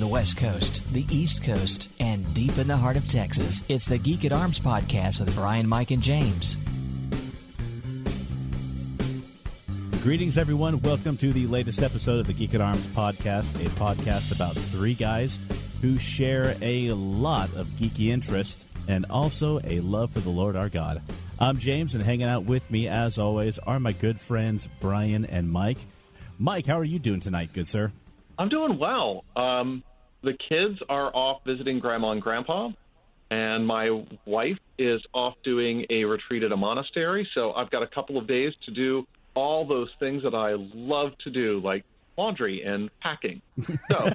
the West Coast, the East Coast, and deep in the heart of Texas. It's the Geek at Arms podcast with Brian, Mike, and James. Greetings, everyone. Welcome to the latest episode of the Geek at Arms podcast, a podcast about three guys who share a lot of geeky interest and also a love for the Lord our God. I'm James, and hanging out with me, as always, are my good friends Brian and Mike. Mike, how are you doing tonight, good sir? I'm doing well. The kids are off visiting Grandma and Grandpa, and my wife is off doing a retreat at a monastery, so I've got a couple of days to do all those things that I love to do, like laundry and packing. So,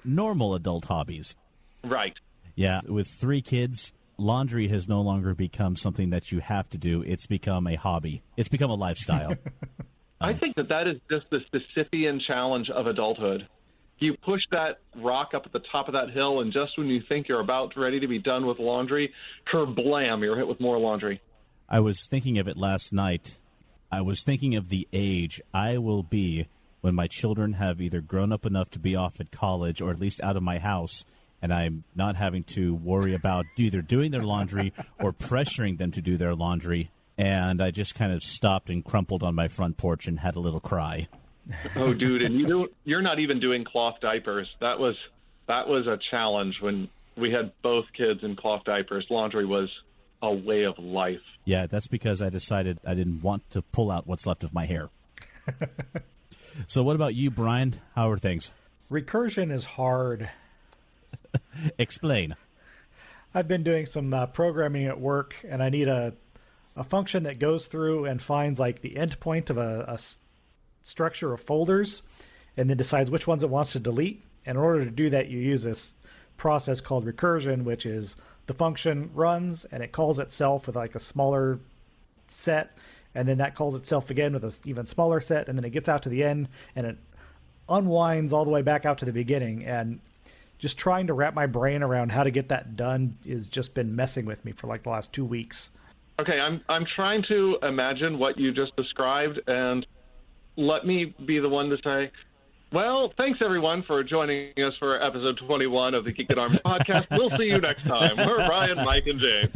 normal adult hobbies. Right. Yeah, with three kids, laundry has no longer become something that you have to do. It's become a hobby. It's become a lifestyle. I think that is just the Sisyphean challenge of adulthood. You push that rock up at the top of that hill, and just when you think you're about ready to be done with laundry, kerblam, you're hit with more laundry. I was thinking of it last night. I was thinking of the age I will be when my children have either grown up enough to be off at college or at least out of my house, and I'm not having to worry about either doing their laundry or pressuring them to do their laundry. And I just kind of stopped and crumpled on my front porch and had a little cry. Oh, dude, and you're not even doing cloth diapers. That was a challenge when we had both kids in cloth diapers. Laundry was a way of life. Yeah, that's because I decided I didn't want to pull out what's left of my hair. So what about you, Brian? How are things? Recursion is hard. Explain. I've been doing some programming at work, and I need a function that goes through and finds like the endpoint of a structure of folders and then decides which ones it wants to delete. And in order to do that, you use this process called recursion, which is the function runs and it calls itself with like a smaller set, and then that calls itself again with an even smaller set, and then it gets out to the end and it unwinds all the way back out to the beginning. And just trying to wrap my brain around how to get that done has just been messing with me for like the last 2 weeks. Okay, I'm trying to imagine what you just described, and let me be the one to say, well, thanks, everyone, for joining us for episode 21 of the Geek at Arms podcast. We'll see you next time. We're Brian, Mike, and James.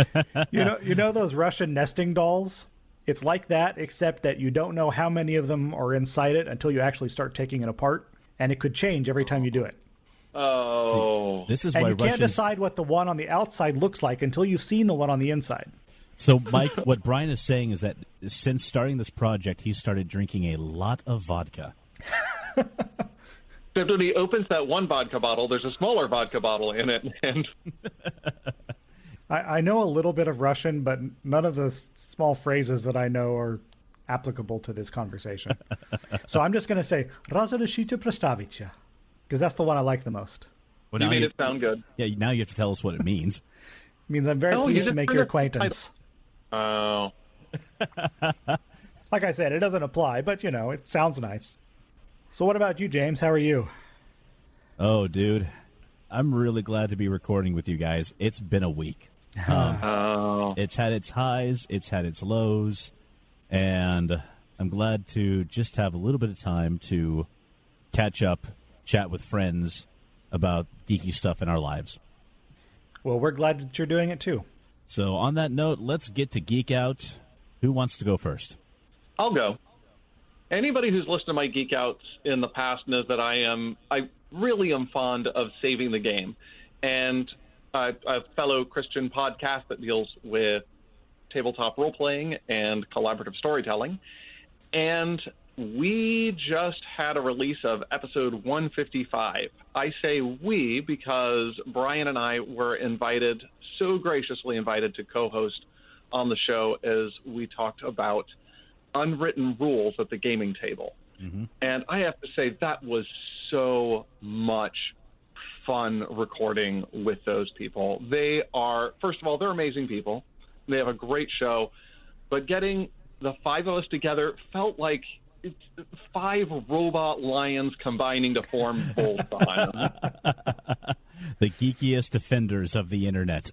You know those Russian nesting dolls? It's like that, except that you don't know how many of them are inside it until you actually start taking it apart, and it could change every time you do it. Oh. See, this is and why you can't decide what the one on the outside looks like until you've seen the one on the inside. So, Mike, what Brian is saying is that since starting this project, he started drinking a lot of vodka. So when he opens that one vodka bottle, there's a smaller vodka bottle in it. And I know a little bit of Russian, but none of the small phrases that I know are applicable to this conversation. So I'm just going to say, "Разрешите представить," because that's the one I like the most. Well, you made it sound good. Yeah, now you have to tell us what it means. It means I'm very pleased to make your acquaintance. Oh. Like I said, it doesn't apply, but, it sounds nice. So what about you, James? How are you? Oh, dude. I'm really glad to be recording with you guys. It's been a week. It's had its highs, it's had its lows, and I'm glad to just have a little bit of time to catch up, chat with friends about geeky stuff in our lives. Well, we're glad that you're doing it, too. So on that note, let's get to Geek Out. Who wants to go first? I'll go. Anybody who's listened to my Geek Outs in the past knows that I really am fond of saving the game. And a fellow Christian podcast that deals with tabletop role-playing and collaborative storytelling. And we just had a release of episode 155. I say we because Brian and I were so graciously invited to co-host on the show as we talked about unwritten rules at the gaming table. Mm-hmm. And I have to say that was so much fun recording with those people. They are, first of all, they're amazing people. They have a great show. But getting the five of us together felt like it's 5 robot lions combining to form Voltron. The geekiest defenders of the internet.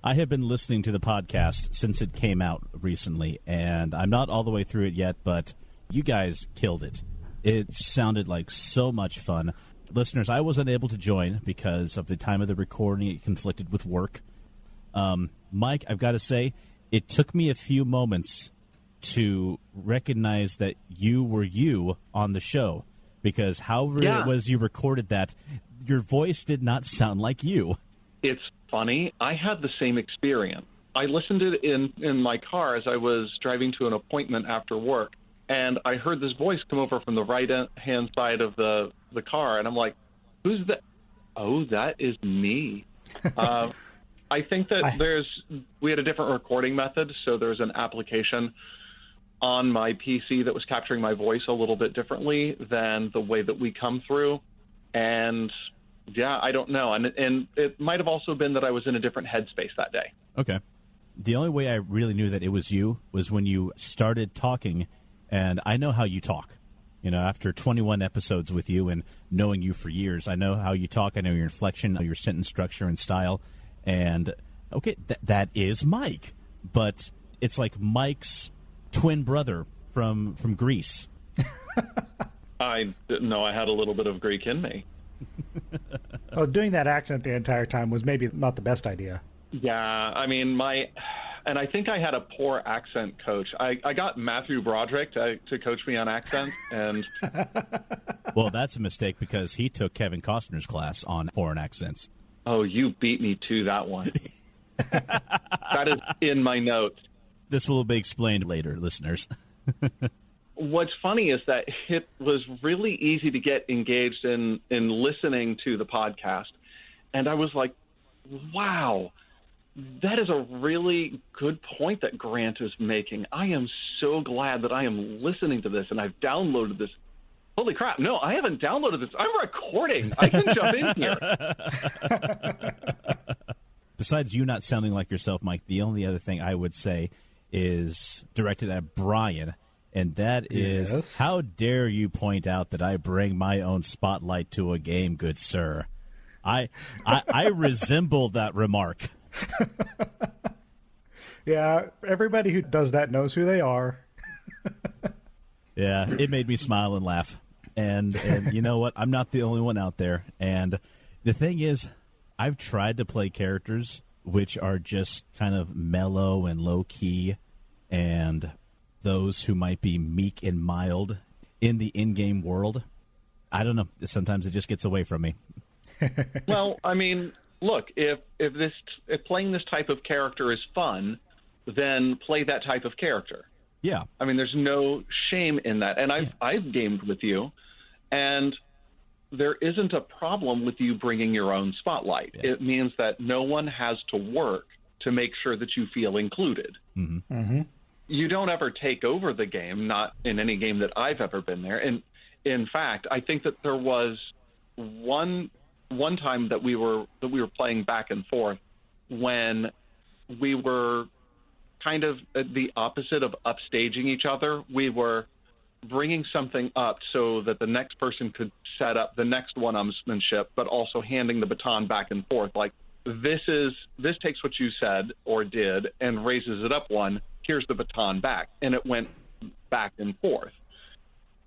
I have been listening to the podcast since it came out recently, and I'm not all the way through it yet, but you guys killed it. It sounded like so much fun. Listeners, I wasn't able to join because of the time of the recording. It conflicted with work. Mike, I've got to say, it took me a few moments to recognize that you were you on the show, because however it was you recorded that, your voice did not sound like you. It's funny. I had the same experience. I listened to it in my car as I was driving to an appointment after work, and I heard this voice come over from the right-hand side of the car, and I'm like, who's that? Oh, that is me. I think that we had a different recording method, so there's an application on my PC that was capturing my voice a little bit differently than the way that we come through. And yeah, I don't know. And it might have also been that I was in a different headspace that day. Okay. The only way I really knew that it was you was when you started talking, and I know how you talk. You know, after 21 episodes with you and knowing you for years, I know how you talk. I know your inflection, your sentence structure and style. And, okay, that is Mike. But it's like Mike's twin brother from Greece. I didn't know I had a little bit of Greek in me. Well, doing that accent the entire time was maybe not the best idea. Yeah, I mean, and I think I had a poor accent coach. I got Matthew Broderick to coach me on accents, and well, that's a mistake because he took Kevin Costner's class on foreign accents. Oh, you beat me to that one. That is in my notes. This will be explained later, listeners. What's funny is that it was really easy to get engaged in listening to the podcast, and I was like, wow. That is a really good point that Grant is making. I am so glad that I am listening to this and I've downloaded this. Holy crap. No, I haven't downloaded this. I'm recording. I can jump in here. Besides you not sounding like yourself, Mike, the only other thing I would say is directed at Brian, and that is, how dare you point out that I bring my own spotlight to a game, good sir. I resemble that remark. Yeah, everybody who does that knows who they are. Yeah, it made me smile and laugh. And you know what? I'm not the only one out there. And the thing is, I've tried to play characters which are just kind of mellow and low-key, and those who might be meek and mild in the in-game world. I don't know. Sometimes it just gets away from me. Well, I mean, look, if playing this type of character is fun, then play that type of character. Yeah. I mean, there's no shame in that. And I've gamed with you, and there isn't a problem with you bringing your own spotlight. Yeah. It means that no one has to work to make sure that you feel included. Mm-hmm. Mm-hmm. You don't ever take over the game, not in any game that I've ever been there. And in fact, I think that there was one time that we were playing back and forth when we were kind of the opposite of upstaging each other. We were bringing something up so that the next person could set up the next one-upsmanship, but also handing the baton back and forth. Like, this takes what you said or did and raises it up one. Here's the baton back. And it went back and forth.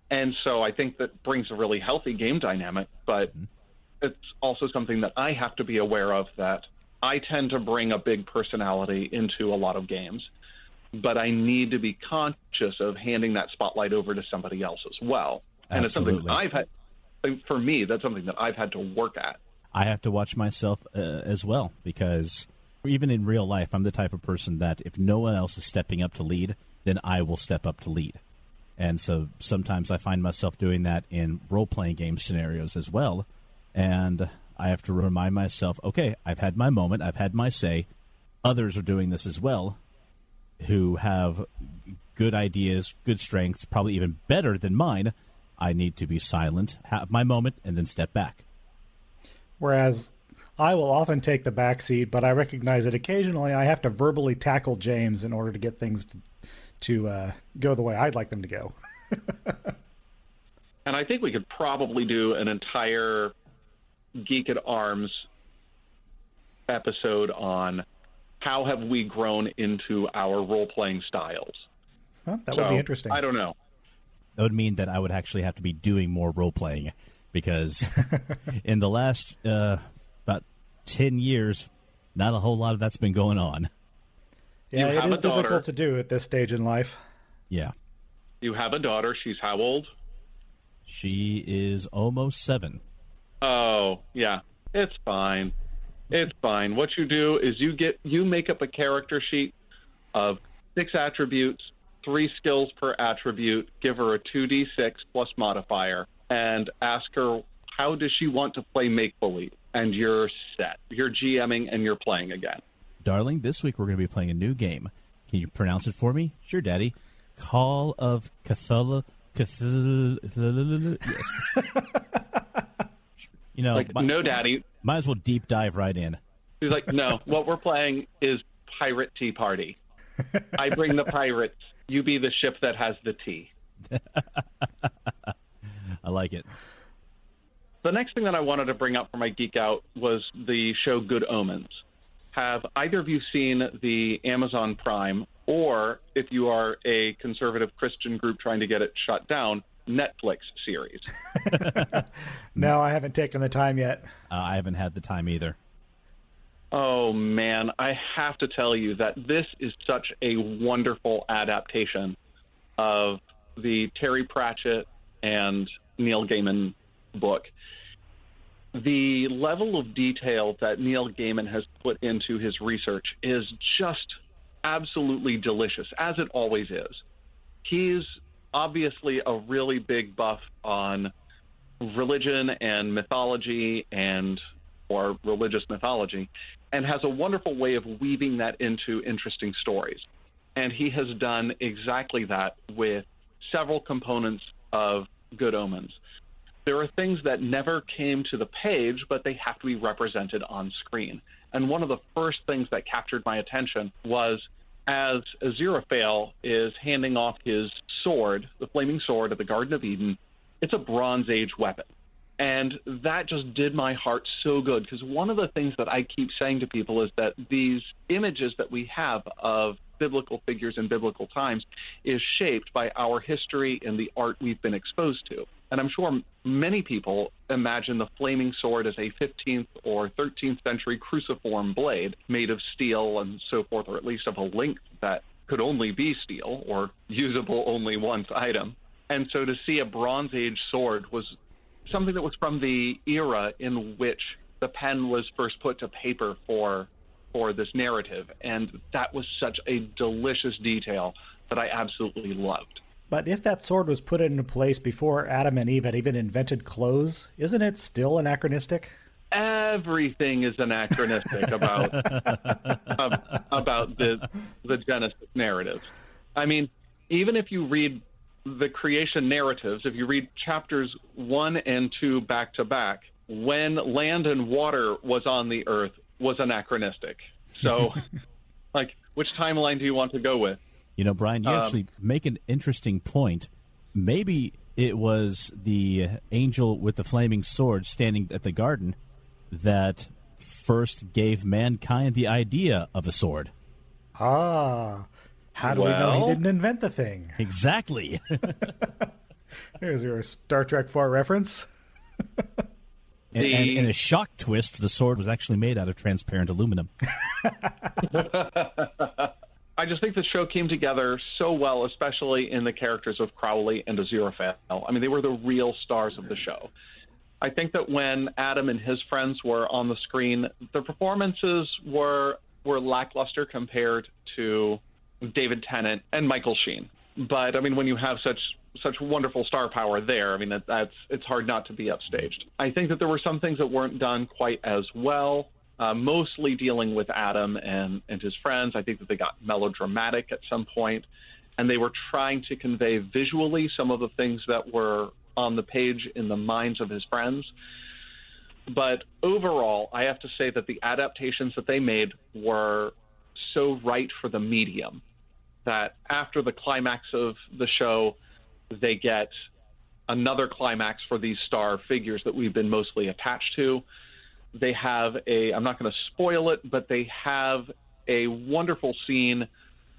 And so I think that brings a really healthy game dynamic, but it's also something that I have to be aware of, that I tend to bring a big personality into a lot of games, but I need to be conscious of handing that spotlight over to somebody else as well. And Absolutely. It's something that for me, that's something that I've had to work at. I have to watch myself as well, because even in real life, I'm the type of person that if no one else is stepping up to lead, then I will step up to lead. And so sometimes I find myself doing that in role-playing game scenarios as well. And I have to remind myself, okay, I've had my moment, I've had my say. Others are doing this as well, who have good ideas, good strengths, probably even better than mine. I need to be silent, have my moment, and then step back. Whereas I will often take the back seat, but I recognize that occasionally I have to verbally tackle James in order to get things to go the way I'd like them to go. And I think we could probably do an entire Geek at Arms episode on how have we grown into our role-playing styles. Well, that would be interesting. I don't know. that would mean that I would actually have to be doing more role-playing, because in the last about 10 years, not a whole lot of that's been going on. Yeah, it is difficult to do at this stage in life. Yeah. You have a daughter. She's how old? She is almost 7. Oh, yeah. It's fine. It's fine. What you do is you make up a character sheet of 6 attributes, 3 skills per attribute, give her a 2d6 plus modifier, and ask her how does she want to play make-believe, and you're set. You're GMing and you're playing again. Darling, this week we're going to be playing a new game. Can you pronounce it for me? Sure, Daddy. Call of Cthulhu. Yes. You know, like, no, Daddy. Might as well deep dive right in. He's like, no, what we're playing is Pirate Tea Party. I bring the pirates. You be the ship that has the tea. I like it. The next thing that I wanted to bring up for my Geek Out was the show Good Omens. Have either of you seen the Amazon Prime, or if you are a conservative Christian group trying to get it shut down, Netflix series? No, I haven't taken the time yet. I haven't had the time either. Oh, man, I have to tell you that this is such a wonderful adaptation of the Terry Pratchett and Neil Gaiman book. The level of detail that Neil Gaiman has put into his research is just absolutely delicious, as it always is. He's obviously a really big buff on religion and mythology or religious mythology, and has a wonderful way of weaving that into interesting stories. And he has done exactly that with several components of Good Omens. There are things that never came to the page, but they have to be represented on screen. And one of the first things that captured my attention was as Aziraphale is handing off his sword, the flaming sword of the Garden of Eden. It's a Bronze Age weapon. And that just did my heart so good, because one of the things that I keep saying to people is that these images that we have of biblical figures in biblical times is shaped by our history and the art we've been exposed to. And I'm sure many people imagine the flaming sword as a 15th or 13th century cruciform blade made of steel and so forth, or at least of a length that could only be steel or usable only once item. And so to see a Bronze Age sword was something that was from the era in which the pen was first put to paper for this narrative. And that was such a delicious detail that I absolutely loved. But if that sword was put into place before Adam and Eve had even invented clothes, isn't it still anachronistic? Everything is anachronistic about the Genesis narrative. I mean, even if you read the creation narratives, if you read chapters 1 and 2 back to back, when land and water was on the earth was anachronistic. So, like, which timeline do you want to go with? You know, Brian, you actually make an interesting point. Maybe it was the angel with the flaming sword standing at the garden that first gave mankind the idea of a sword. Ah, how do we know he didn't invent the thing? Exactly. There's your Star Trek 4 reference. And in a shock twist, the sword was actually made out of transparent aluminum. I just think the show came together so well, especially in the characters of Crowley and Aziraphale. I mean, they were the real stars of the show. I think that when Adam and his friends were on the screen, the performances were lackluster compared to David Tennant and Michael Sheen. But, I mean, when you have such wonderful star power there, I mean, it's hard not to be upstaged. I think that there were some things that weren't done quite as well. Mostly dealing with Adam and his friends. I think that they got melodramatic at some point, and they were trying to convey visually some of the things that were on the page in the minds of his friends. But overall, I have to say that the adaptations that they made were so right for the medium that after the climax of the show, they get another climax for these star figures that we've been mostly attached to. They have I'm not going to spoil it, but they have a wonderful scene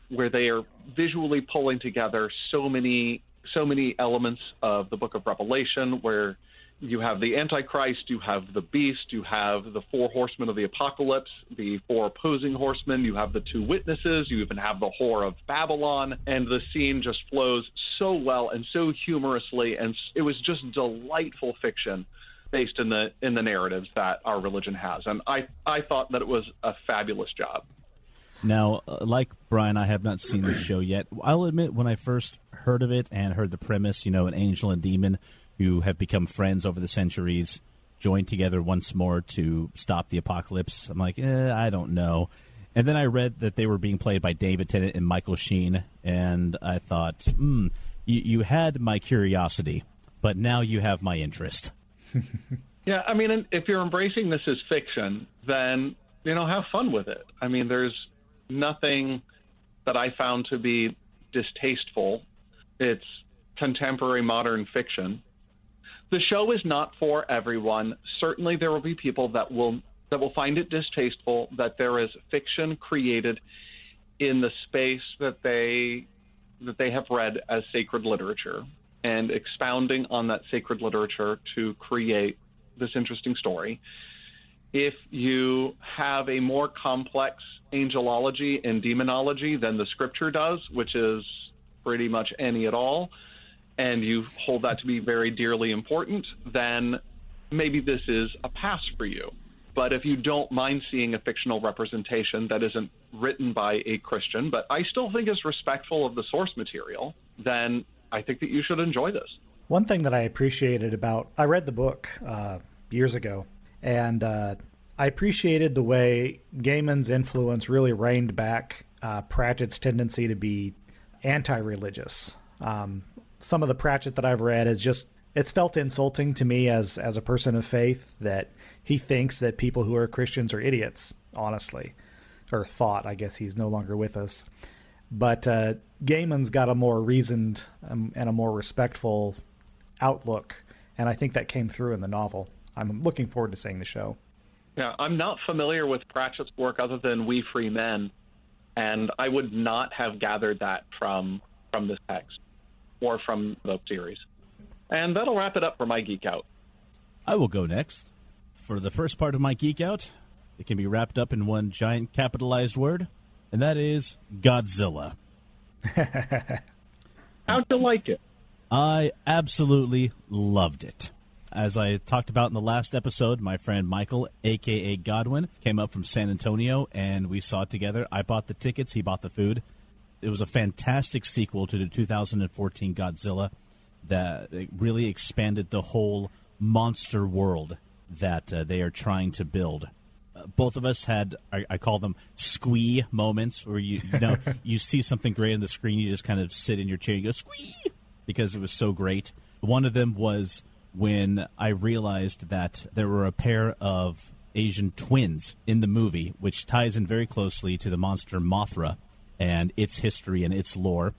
where they are visually pulling together so many so many elements of the book of Revelation where you have the Antichrist, you have the beast, you have the 4 horsemen of the apocalypse, the 4 opposing horsemen, you have the 2 witnesses, you even have the whore of Babylon, and the scene just flows so well and so humorously, and it was just delightful fiction based in the narratives that our religion has. And I thought that it was a fabulous job. Now, like Brian, I have not seen the show yet. I'll admit, when I first heard of it and heard the premise, an angel and demon who have become friends over the centuries, joined together once more to stop the apocalypse. I'm like, I don't know. And then I read that they were being played by David Tennant and Michael Sheen, and I thought, you had my curiosity, but now you have my interest. Yeah, I mean, if you're embracing this as fiction, then, have fun with it. I mean, there's nothing that I found to be distasteful. It's contemporary modern fiction. The show is not for everyone. Certainly there will be people that will find it distasteful that there is fiction created in the space that they have read as sacred literature and expounding on that sacred literature to create this interesting story. If you have a more complex angelology and demonology than the scripture does, which is pretty much any at all, and you hold that to be very dearly important, then maybe this is a pass for you. But if you don't mind seeing a fictional representation that isn't written by a Christian, but I still think is respectful of the source material, then I think that you should enjoy this. One thing that I appreciated I read the book years ago, and I appreciated the way Gaiman's influence really reined back Pratchett's tendency to be anti-religious. Some of the Pratchett that I've read it's felt insulting to me as a person of faith that he thinks that people who are Christians are idiots, honestly. Or thought, I guess he's no longer with us. But Gaiman's got a more reasoned and a more respectful outlook, and I think that came through in the novel. I'm looking forward to seeing the show. Yeah, I'm not familiar with Pratchett's work other than We Free Men, and I would not have gathered that from this text or from the series. And that'll wrap it up for my Geek Out. I will go next. For the first part of my Geek Out, it can be wrapped up in one giant capitalized word, and that is Godzilla. How'd you like it? I absolutely loved it. As I talked about in the last episode, my friend Michael, a.k.a. Godwin, came up from San Antonio, and we saw it together. I bought the tickets. He bought the food. It was a fantastic sequel to the 2014 Godzilla that really expanded the whole monster world that they are trying to build. Both of us had, I call them squee moments, where you see something great on the screen, you just kind of sit in your chair and go squee, because it was so great. One of them was when I realized that there were a pair of Asian twins in the movie, which ties in very closely to the monster Mothra and its history and its lore.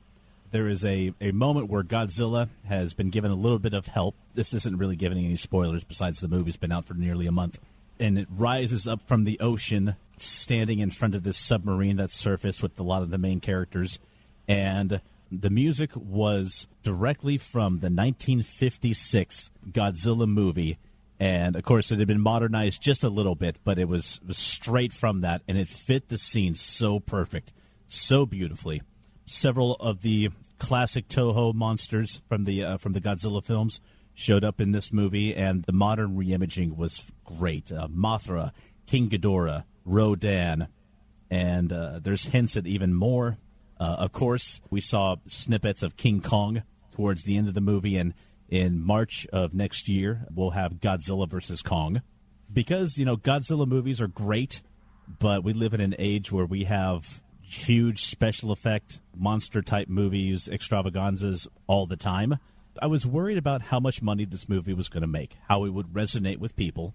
There is a moment where Godzilla has been given a little bit of help. This isn't really giving any spoilers, besides the movie's been out for nearly a month. And it rises up from the ocean, standing in front of this submarine that's surfaced with a lot of the main characters. And the music was directly from the 1956 Godzilla movie. And, of course, it had been modernized just a little bit, but it was straight from that, and it fit the scene so perfect, so beautifully. Several of the classic Toho monsters from the Godzilla films showed up in this movie, and the modern reimaging was great. Mothra, King Ghidorah, Rodan, and there's hints at even more. Of course, we saw snippets of King Kong towards the end of the movie, and in March of next year, we'll have Godzilla versus Kong. Because, Godzilla movies are great, but we live in an age where we have huge special effect monster-type movies, extravaganzas all the time. I was worried about how much money this movie was going to make, how it would resonate with people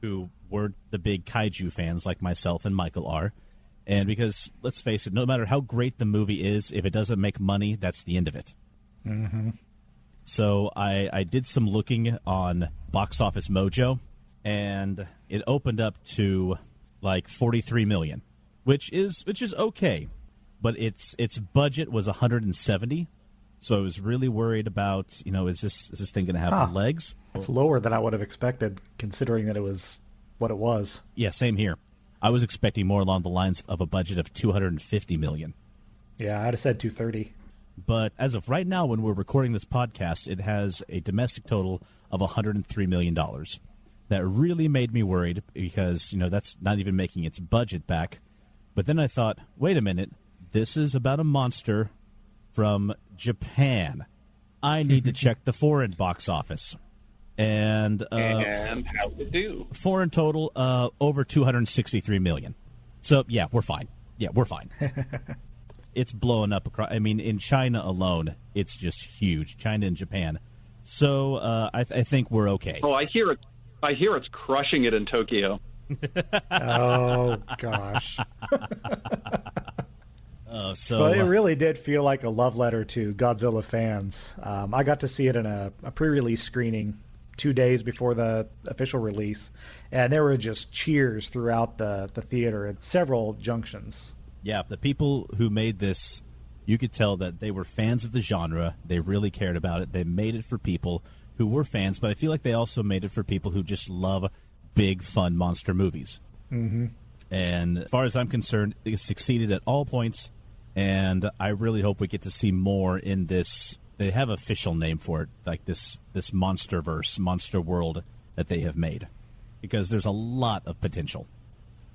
who weren't the big kaiju fans like myself and Michael are. And because, let's face it, no matter how great the movie is, if it doesn't make money, that's the end of it. Mm-hmm. So I did some looking on Box Office Mojo, and it opened up to like $43 million, which is okay, but its budget was $170. So I was really worried about, is this thing going to have legs? It's lower than I would have expected, considering that it was what it was. Yeah, same here. I was expecting more along the lines of a budget of $250 million. Yeah, I'd have said 230. But as of right now, when we're recording this podcast, it has a domestic total of $103 million. That really made me worried because, that's not even making its budget back. But then I thought, wait a minute, this is about a monster from Japan. I need to check the foreign box office. And how'd it do? Foreign total, over $263 million. So, yeah, we're fine. It's blowing up across. I mean, in China alone, it's just huge. China and Japan. So I think we're okay. Oh, I hear it's crushing it in Tokyo. Oh gosh. But it really did feel like a love letter to Godzilla fans. I got to see it in a pre-release screening 2 days before the official release, and there were just cheers throughout the theater at several junctions. Yeah, the people who made this, you could tell that they were fans of the genre. They really cared about it. They made it for people who were fans, but I feel like they also made it for people who just love big, fun monster movies. Mm-hmm. And as far as I'm concerned, it succeeded at all points, and I really hope we get to see more in this. They have an official name for it, like this monster-verse, monster world that they have made, because there's a lot of potential.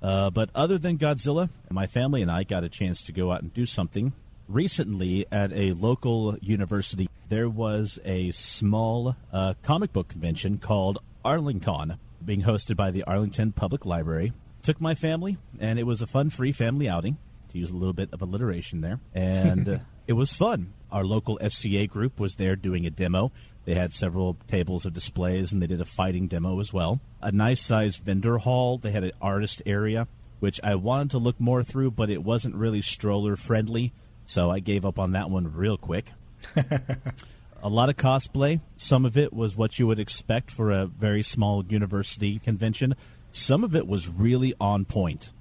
But other than Godzilla, my family and I got a chance to go out and do something. Recently, at a local university, there was a small comic book convention called ArlingCon, being hosted by the Arlington Public Library. Took my family, and it was a fun, free family outing, to use a little bit of alliteration there. And it was fun. Our local SCA group was there doing a demo. They had several tables of displays, and they did a fighting demo as well. A nice-sized vendor hall. They had an artist area, which I wanted to look more through, but it wasn't really stroller-friendly, so I gave up on that one real quick. A lot of cosplay. Some of it was what you would expect for a very small university convention. Some of it was really on point.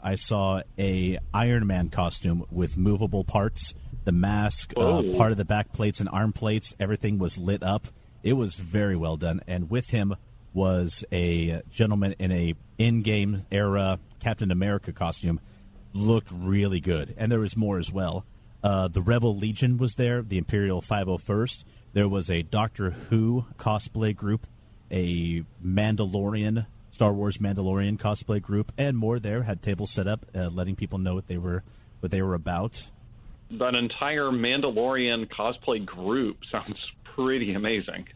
I saw a Iron Man costume with movable parts. The mask, part of the back plates and arm plates, everything was lit up. It was very well done. And with him was a gentleman in a in-game era Captain America costume. Looked really good. And there was more as well. The Rebel Legion was there, the Imperial 501st. There was a Doctor Who cosplay group, a Mandalorian, Star Wars Mandalorian cosplay group, and more there. Had tables set up, letting people know what they were about. An entire Mandalorian cosplay group sounds pretty amazing.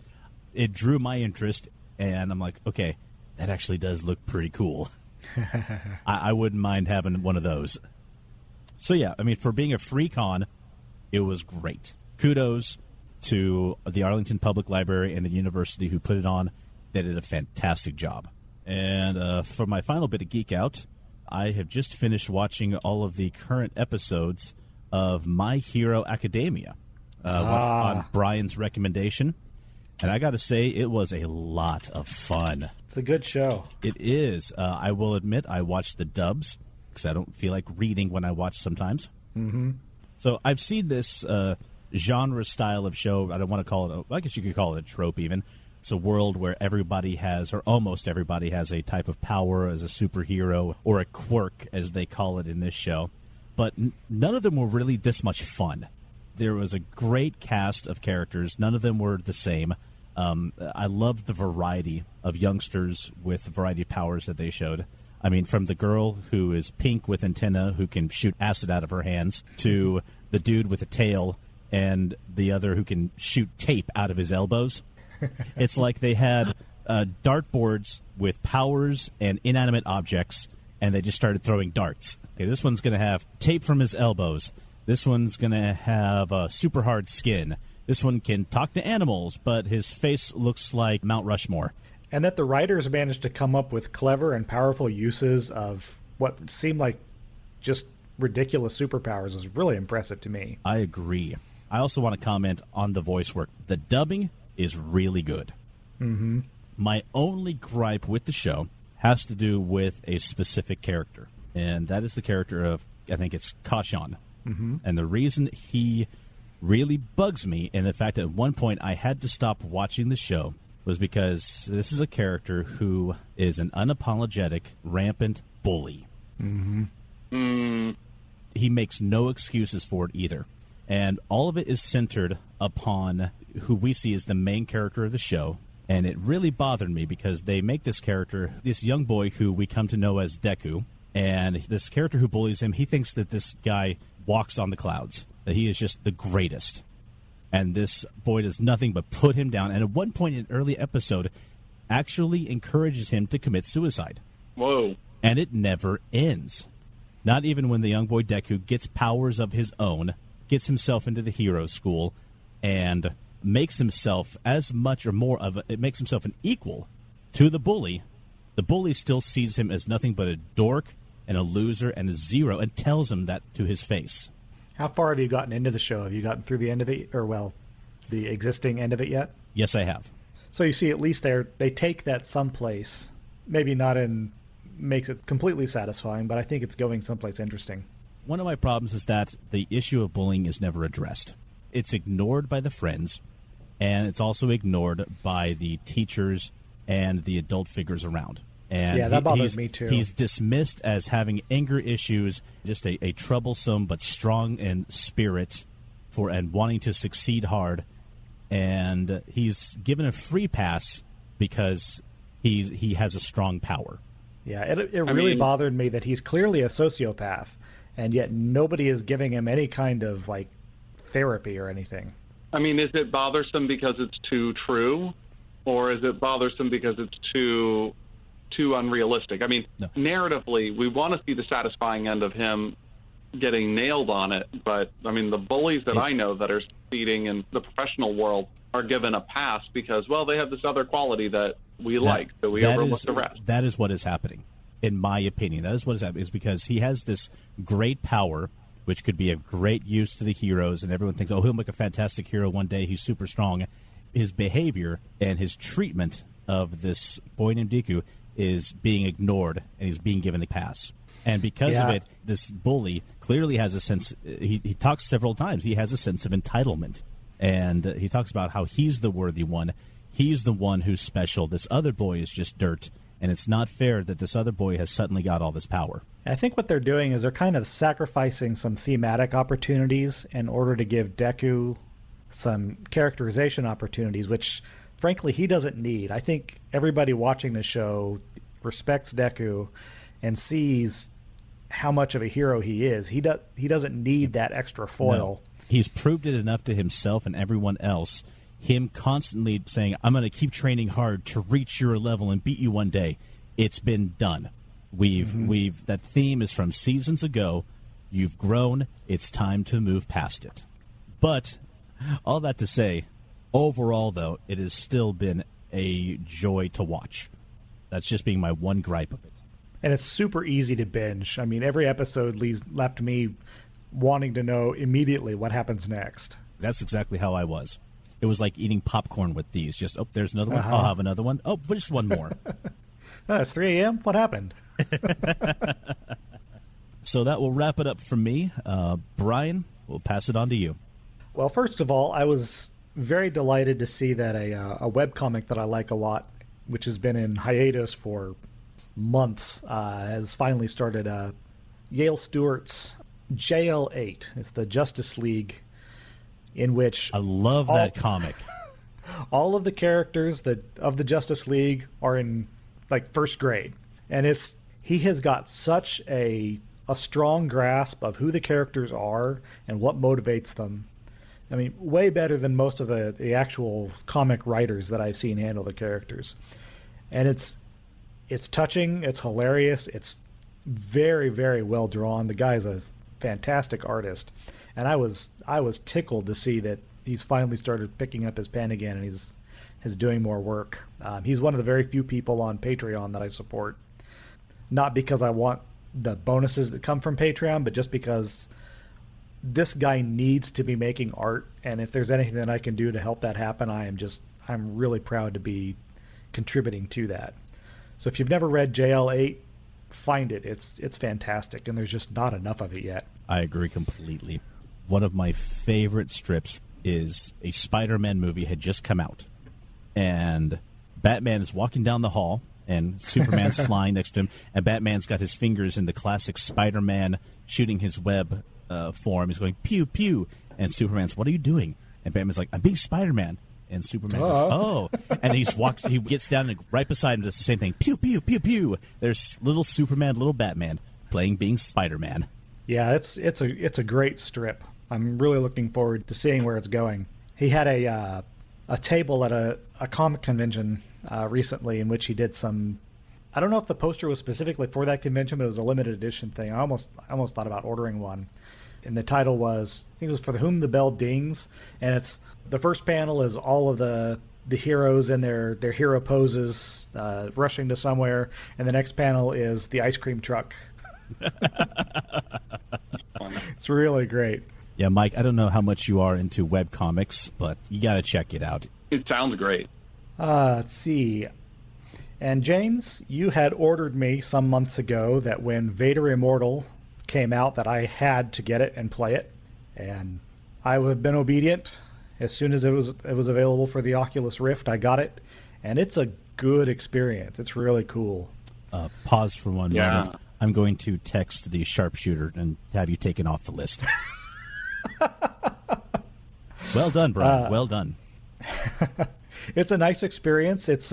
It drew my interest, and I'm like, okay, that actually does look pretty cool. I wouldn't mind having one of those. So, yeah, I mean, for being a free con, it was great. Kudos to the Arlington Public Library and the university who put it on. They did a fantastic job. And for my final bit of Geek Out, I have just finished watching all of the current episodes of My Hero Academia on Brian's recommendation. And I got to say, it was a lot of fun. It's a good show. It is. I will admit, I watched the dubs because I don't feel like reading when I watch sometimes. Mm-hmm. So I've seen this genre style of show. I don't want to call it, I guess you could call it a trope even. It's a world where everybody has, or almost everybody has, a type of power as a superhero, or a quirk, as they call it in this show. But none of them were really this much fun. There was a great cast of characters. None of them were the same. I loved the variety of youngsters with the variety of powers that they showed. I mean, from the girl who is pink with antenna who can shoot acid out of her hands to the dude with a tail and the other who can shoot tape out of his elbows. It's like they had dartboards with powers and inanimate objects, and they just started throwing darts. Okay, this one's going to have tape from his elbows. This one's going to have super hard skin. This one can talk to animals, but his face looks like Mount Rushmore. And that the writers managed to come up with clever and powerful uses of what seemed like just ridiculous superpowers is really impressive to me. I agree. I also want to comment on the voice work. The dubbing is really good. Mm-hmm. My only gripe with the show has to do with a specific character, and that is the character of, I think it's Kashan. Mm-hmm. And the reason he really bugs me, and in fact, at one point I had to stop watching the show, was because this is a character who is an unapologetic, rampant bully. Mm-hmm. He makes no excuses for it either. And all of it is centered upon who we see as the main character of the show. And it really bothered me because they make this character, this young boy who we come to know as Deku, and this character who bullies him, he thinks that this guy walks on the clouds, that he is just the greatest. And this boy does nothing but put him down, and at one point in an early episode, actually encourages him to commit suicide. Whoa. And it never ends. Not even when the young boy Deku gets powers of his own, gets himself into the hero school, and makes himself as much or more of it makes himself an equal to the bully. The bully still sees him as nothing but a dork and a loser and a zero, and tells him that to his face. How far have you gotten into the show? Have you gotten through the end of it, or the existing end of it yet? Yes, I have. So you see, at least they take that someplace, maybe not in makes it completely satisfying, but I think it's going someplace interesting. One of my problems is that the issue of bullying is never addressed. It's ignored by the friends, and it's also ignored by the teachers and the adult figures around. And yeah, that bothers me too. He's dismissed as having anger issues, just a troublesome but strong in spirit and wanting to succeed hard. And he's given a free pass because he has a strong power. Yeah, it really bothered me that he's clearly a sociopath, and yet nobody is giving him any kind of therapy or anything. I mean, is it bothersome because it's too true, or is it bothersome because it's too unrealistic? I mean, no. Narratively, we want to see the satisfying end of him getting nailed on it, but I mean, the bullies that I know that are succeeding in the professional world are given a pass because, well, they have this other quality that we like, so we overlook the rest. That is what is happening, in my opinion. That is what is happening, is because he has this great power, which could be of great use to the heroes, and everyone thinks, oh, he'll make a fantastic hero one day, he's super strong. His behavior and his treatment of this boy named Deku is being ignored, and he's being given a pass. And because of it, this bully clearly has a sense, he talks several times, he has a sense of entitlement. And he talks about how he's the worthy one. He's the one who's special. This other boy is just dirt. And it's not fair that this other boy has suddenly got all this power. I think what they're doing is they're kind of sacrificing some thematic opportunities in order to give Deku some characterization opportunities, which, frankly, he doesn't need. I think everybody watching the show respects Deku and sees how much of a hero he is. He doesn't need that extra foil. No. He's proved it enough to himself and everyone else. Him constantly saying, I'm going to keep training hard to reach your level and beat you one day. It's been done. That theme is from seasons ago. You've grown. It's time to move past it. But all that to say, overall, though, it has still been a joy to watch. That's just being my one gripe of it. And it's super easy to binge. I mean, every episode left me wanting to know immediately what happens next. That's exactly how I was. It was like eating popcorn with these. Just, oh, there's another one. I'll have another one. Oh, just one more. It's 3 a.m. What happened? So that will wrap it up from me. Brian, we'll pass it on to you. Well, first of all, I was very delighted to see that a webcomic that I like a lot, which has been in hiatus for months, has finally started. Yale Stewart's JL8. It's the Justice League, in which I love that comic. All of the characters of the Justice League are in first grade, and he has got such a strong grasp of who the characters are and what motivates them. I mean, way better than most of the actual comic writers that I've seen handle the characters. And it's touching, it's hilarious, it's very, very well drawn. The guy's a fantastic artist, and I was tickled to see that he's finally started picking up his pen again, and he's doing more work. He's one of the very few people on Patreon that I support, not because I want the bonuses that come from Patreon, but just because this guy needs to be making art, and if there's anything that I can do to help that happen, I'm really proud to be contributing to that. So if you've never read JL8, find it. It's fantastic, and there's just not enough of it yet. I agree completely. one of my favorite strips is a Spider-Man movie had just come out, and Batman is walking down the hall, and Superman's flying next to him, and Batman's got his fingers in the classic Spider-Man shooting his web form. He's going, pew, pew, and Superman's, what are you doing? And Batman's like, I'm being Spider-Man. And Superman goes, oh. And he gets down and right beside him does the same thing. Pew, pew, pew, pew. There's little Superman, little Batman playing being Spider-Man. Yeah, it's a great strip. I'm really looking forward to seeing where it's going. He had a table at a comic convention recently in which he did some. I don't know if the poster was specifically for that convention, but it was a limited edition thing. I almost thought about ordering one. And the title was, I think it was For Whom the Bell Dings, and it's the first panel is all of the heroes in their hero poses rushing to somewhere, and the next panel is the ice cream truck. It's really great. Yeah, Mike, I don't know how much you are into web comics, but you got to check it out. It sounds great. Let's see. And James, you had ordered me some months ago that when Vader Immortal came out that I had to get it and play it, and I have been obedient. As soon as it was available for the Oculus Rift, I got it, and it's a good experience. It's really cool. Pause for one moment. I'm going to text the sharpshooter and have you taken off the list. Well done, Brian. Well done. It's a nice experience. It's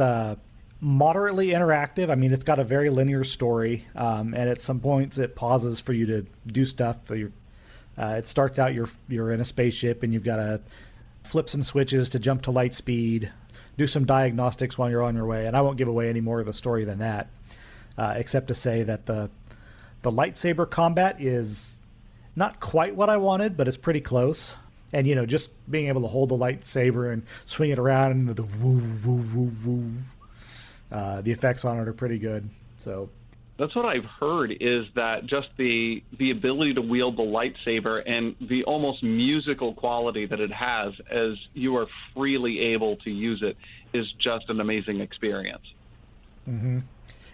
moderately interactive. I mean, it's got a very linear story, and at some points it pauses for you to do stuff. It starts out you're in a spaceship and you've got to flip some switches to jump to light speed, do some diagnostics while you're on your way. And I won't give away any more of the story than that, except to say that the lightsaber combat is not quite what I wanted, but it's pretty close. And, just being able to hold the lightsaber and swing it around and the woo, woo, woo, woo. The effects on it are pretty good. So that's what I've heard, is that just the ability to wield the lightsaber and the almost musical quality that it has as you are freely able to use it is just an amazing experience. Mm-hmm.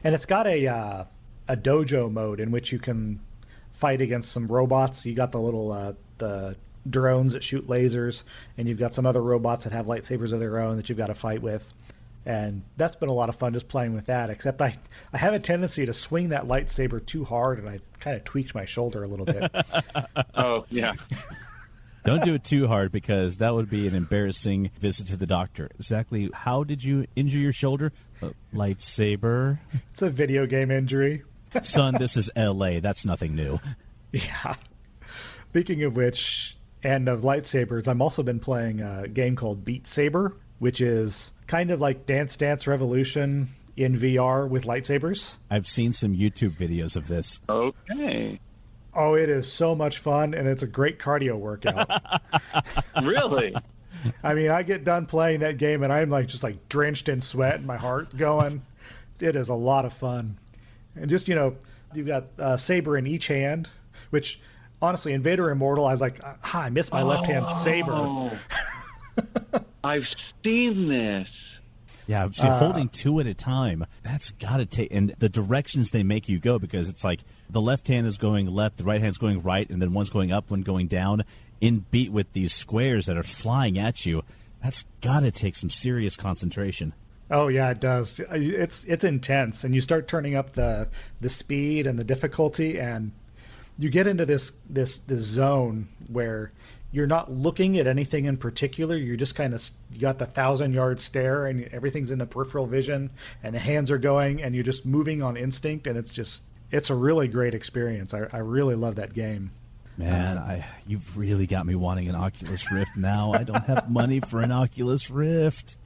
And it's got a dojo mode in which you can fight against some robots. You got the little the drones that shoot lasers, and you've got some other robots that have lightsabers of their own that you've got to fight with. And that's been a lot of fun just playing with that, except I have a tendency to swing that lightsaber too hard, and I kind of tweaked my shoulder a little bit. Oh, yeah. Don't do it too hard, because that would be an embarrassing visit to the doctor. Exactly how did you injure your shoulder? Lightsaber. It's a video game injury. Son, this is L.A. That's nothing new. Yeah. Speaking of which, and of lightsabers, I've also been playing a game called Beat Saber, which is kind of like Dance Dance Revolution in VR with lightsabers. I've seen some YouTube videos of this. Okay. Oh, it is so much fun, and it's a great cardio workout. Really? I mean, I get done playing that game, and I'm just drenched in sweat and my heart going. It is a lot of fun. And just, you've got saber in each hand, which, honestly, in Vader Immortal, I miss my left-hand saber. I've seen this. Yeah, see, holding two at a time, that's got to take, and the directions they make you go, because it's like the left hand is going left, the right hand's going right, and then one's going up, one going down, in beat with these squares that are flying at you. That's got to take some serious concentration. Oh, yeah, it does. It's intense, and you start turning up the speed and the difficulty, and you get into this zone where you're not looking at anything in particular. You're just you got the 1,000-yard stare, and everything's in the peripheral vision, and the hands are going, and you're just moving on instinct, and it's a really great experience. I really love that game. Man, you've really got me wanting an Oculus Rift now. I don't have money for an Oculus Rift.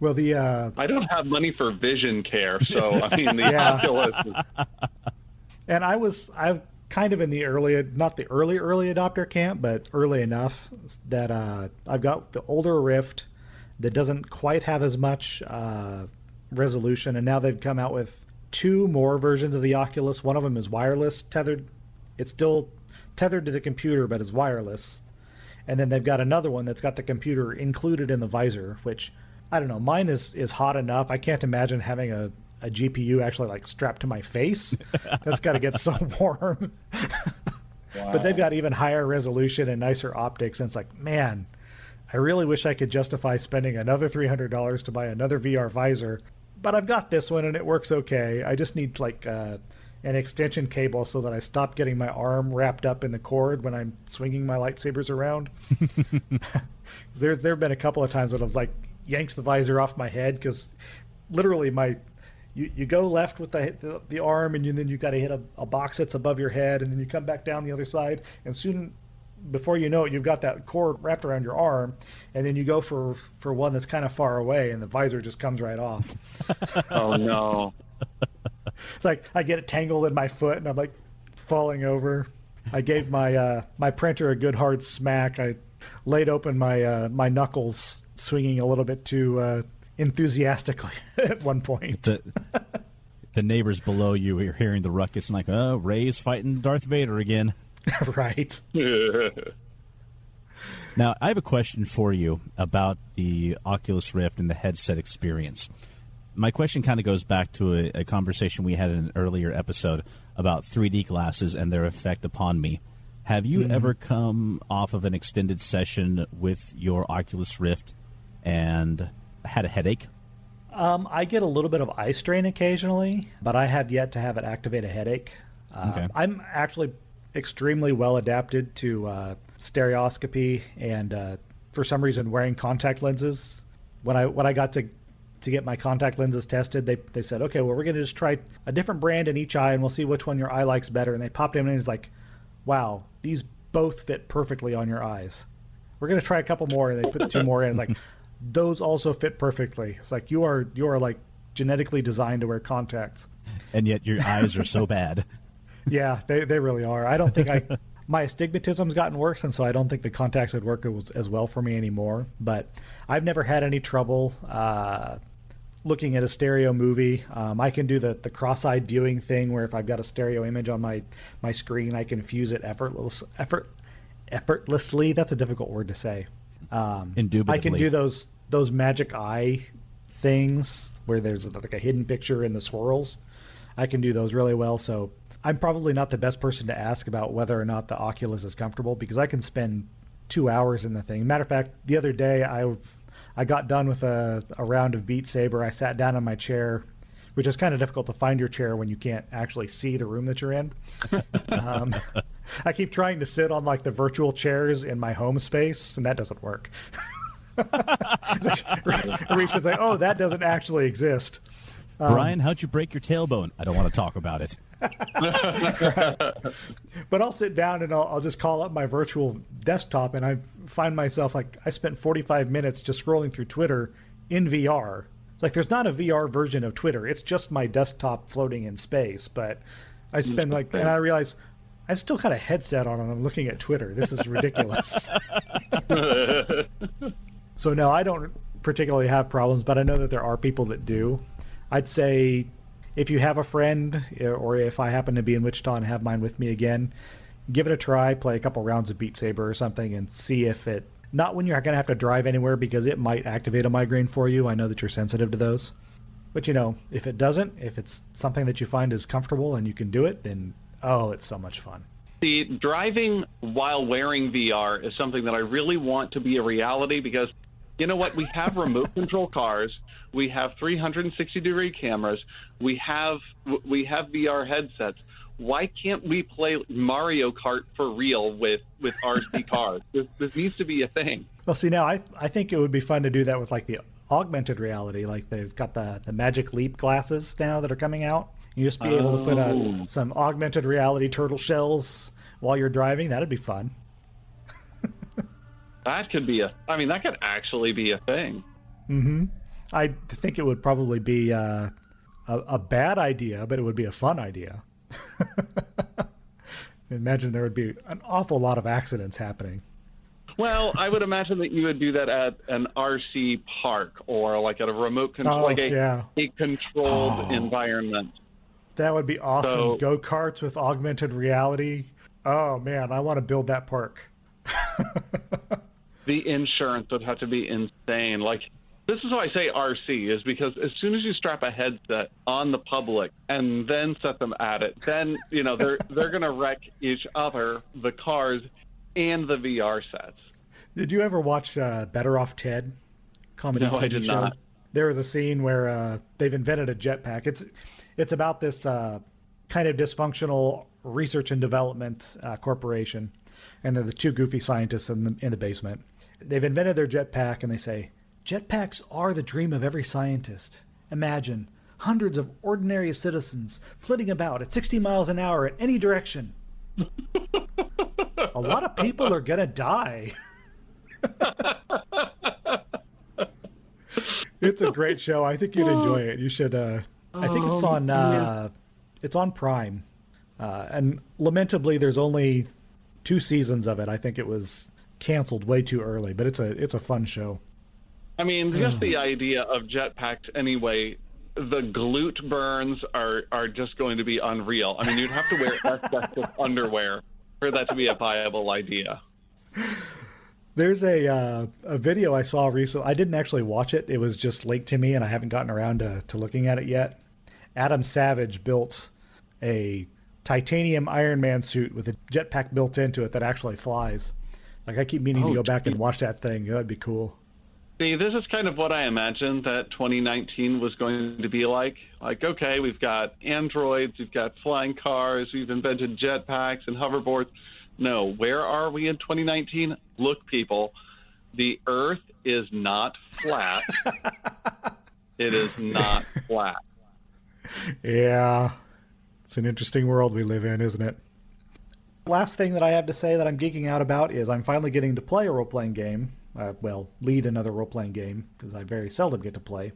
Well, I don't have money for vision care, so I mean the Oculus is... And I'm kind of in the not the early adopter camp, but early enough that I've got the older Rift that doesn't quite have as much resolution, and now they've come out with two more versions of the Oculus. One of them is wireless tethered. It's still tethered to the computer, but it's wireless. And then they've got another one that's got the computer included in the visor, which, I don't know, mine is hot enough. I can't imagine having a GPU actually strapped to my face. That's got to get so warm. Wow. But they've got even higher resolution and nicer optics, and it's like, man, I really wish I could justify spending another $300 to buy another VR visor, but I've got this one and it works okay. I just need like an extension cable so that I stop getting my arm wrapped up in the cord when I'm swinging my lightsabers around. There have been a couple of times when I was like yanked the visor off my head because literally you go left with the arm and then you got to hit a box that's above your head, and then you come back down the other side, and soon before you know it, you've got that cord wrapped around your arm, and then you go for one that's kind of far away, and the visor just comes right off. Oh no! It's like I get it tangled in my foot, and I'm like falling over. I gave my printer a good hard smack. I laid open my knuckles, swinging a little bit too enthusiastically at one point. The neighbors below you are hearing the ruckus and like, oh, Ray's fighting Darth Vader again. Right. Now, I have a question for you about the Oculus Rift and the headset experience. My question kind of goes back to a conversation we had in an earlier episode about 3D glasses and their effect upon me. Have you ever come off of an extended session with your Oculus Rift and had a headache? I get a little bit of eye strain occasionally, but I have yet to have it activate a headache. Okay. I'm actually extremely well adapted to stereoscopy, and for some reason wearing contact lenses. When I got to get my contact lenses tested, they said, okay, well, we're going to just try a different brand in each eye, and we'll see which one your eye likes better. And they popped in and it's like, wow, these both fit perfectly on your eyes. We're going to try a couple more, and they put 2 more in. It's like, those also fit perfectly. It's like you are like genetically designed to wear contacts. And yet your eyes are so bad. Yeah, they really are. I don't think my astigmatism's gotten worse, and so I don't think the contacts would work as well for me anymore. But I've never had any trouble looking at a stereo movie. I can do the cross-eyed viewing thing where if I've got a stereo image on my screen, I can fuse it effortlessly. That's a difficult word to say. Indubitably. I can do those magic eye things where there's like a hidden picture in the swirls. I can do those really well, so I'm probably not the best person to ask about whether or not the Oculus is comfortable, because I can spend 2 hours in the thing. Matter of fact, the other day I got done with a round of Beat Saber. I sat down in my chair, which is kind of difficult to find your chair when you can't actually see the room that you're in. I keep trying to sit on like the virtual chairs in my home space, and that doesn't work. Risha's like, oh, that doesn't actually exist. Brian, how'd you break your tailbone? I don't want to talk about it. Right. But I'll sit down and I'll just call up my virtual desktop, and I find myself like I spent 45 minutes just scrolling through Twitter in VR. It's like there's not a VR version of Twitter. It's just my desktop floating in space. But I spend and I realize I still got a headset on and I'm looking at Twitter. This is ridiculous. So no, I don't particularly have problems, but I know that there are people that do. I'd say if you have a friend, or if I happen to be in Wichita and have mine with me again, give it a try, play a couple rounds of Beat Saber or something, and see if it, not when you're going to have to drive anywhere, because it might activate a migraine for you. I know that you're sensitive to those. But, if it doesn't, if it's something that you find is comfortable and you can do it, then, oh, it's so much fun. See, driving while wearing VR is something that I really want to be a reality, because you know what? We have remote control cars. We have 360-degree cameras. We have VR headsets. Why can't we play Mario Kart for real with RC cars? This needs to be a thing. Well, see, now I think it would be fun to do that with like the augmented reality. Like they've got the Magic Leap glasses now that are coming out. You just be able to put some augmented reality turtle shells while you're driving. That'd be fun. That could actually be a thing. Mm-hmm. I think it would probably be a bad idea, but it would be a fun idea. Imagine there would be an awful lot of accidents happening. Well, I would imagine that you would do that at an RC park or like at a remote control, a controlled environment. That would be awesome. So, go-karts with augmented reality. Oh, man, I want to build that park. The insurance would have to be insane. Like, This is why I say RC, is because as soon as you strap a headset on the public and then set them at it, then, they're going to wreck each other, the cars, and the VR sets. Did you ever watch Better Off Ted? Comedy No, TV I did show? not. There was a scene where they've invented a jetpack. It's about this kind of dysfunctional research and development corporation, and they're the two goofy scientists in the basement. They've invented their jetpack, and they say, jetpacks are the dream of every scientist. Imagine hundreds of ordinary citizens flitting about at 60 miles an hour in any direction. A lot of people are going to die. It's a great show. I think you'd enjoy it. You should. I think it's on Prime, and lamentably, there's only 2 seasons of it. I think it was canceled way too early, but it's a fun show. I mean, just the idea of jetpacks anyway, the glute burns are just going to be unreal. I mean, you'd have to wear asbestos underwear for that to be a viable idea. There's a video I saw recently. I didn't actually watch it. It was just linked to me, and I haven't gotten around to looking at it yet. Adam Savage built a titanium Iron Man suit with a jetpack built into it that actually flies. Like, I keep meaning to go back and watch that thing. That'd be cool. See, this is kind of what I imagined that 2019 was going to be like. Like, okay, we've got androids, we've got flying cars, we've invented jetpacks and hoverboards. No, where are we in 2019? Look, people, the Earth is not flat. It is not flat. Yeah, it's an interesting world we live in, isn't it? Last thing that I have to say that I'm geeking out about is I'm finally getting to play a role-playing game. Lead another role-playing game, because I very seldom get to play.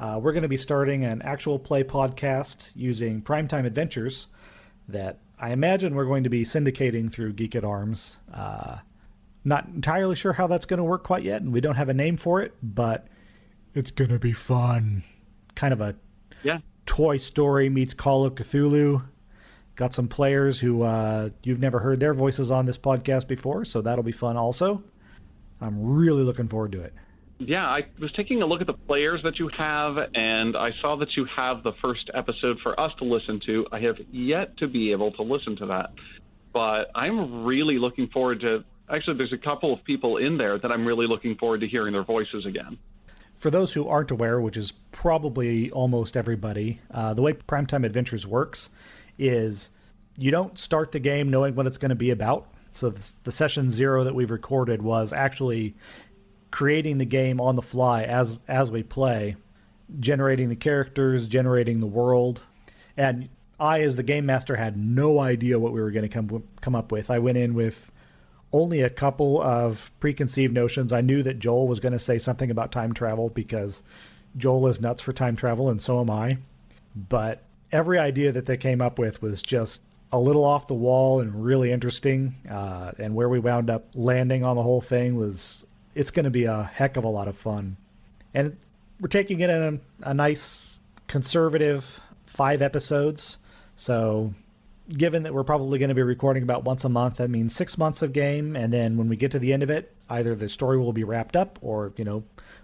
We're going to be starting an actual play podcast using Primetime Adventures that I imagine we're going to be syndicating through Geek at Arms. Not entirely sure how that's going to work quite yet, and we don't have a name for it, but it's going to be fun. Kind of a Toy Story meets Call of Cthulhu. Got some players who you've never heard their voices on this podcast before, so that'll be fun also. I'm really looking forward to it. Yeah, I was taking a look at the players that you have, and I saw that you have the first episode for us to listen to. I have yet to be able to listen to that, but I'm really looking forward to... Actually, there's a couple of people in there that I'm really looking forward to hearing their voices again. For those who aren't aware, which is probably almost everybody, the way Primetime Adventures works is you don't start the game knowing what it's going to be about. So the session 0 that we've recorded was actually creating the game on the fly as we play, generating the characters, generating the world. And I, as the game master, had no idea what we were going to come up with. I went in with only a couple of preconceived notions. I knew that Joel was going to say something about time travel because Joel is nuts for time travel, and so am I. But every idea that they came up with was just a little off the wall and really interesting. And where we wound up landing on the whole thing it's going to be a heck of a lot of fun. And we're taking it in a nice conservative 5 episodes. So given that we're probably going to be recording about once a month, that means 6 months of game. And then when we get to the end of it, either the story will be wrapped up or,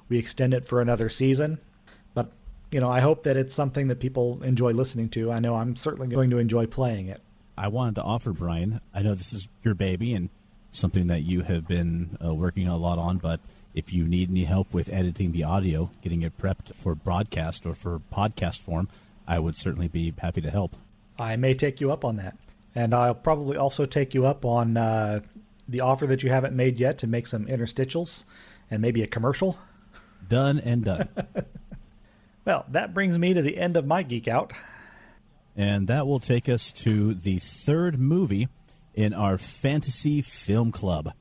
we extend it for another season. But, I hope that it's something that people enjoy listening to. I know I'm certainly going to enjoy playing it. I wanted to offer, Brian, I know this is your baby and something that you have been working a lot on, but if you need any help with editing the audio, getting it prepped for broadcast or for podcast form, I would certainly be happy to help. I may take you up on that. And I'll probably also take you up on the offer that you haven't made yet to make some interstitials and maybe a commercial. Done and done. Well, that brings me to the end of my Geek Out. And that will take us to the third movie in our Fantasy Film Club.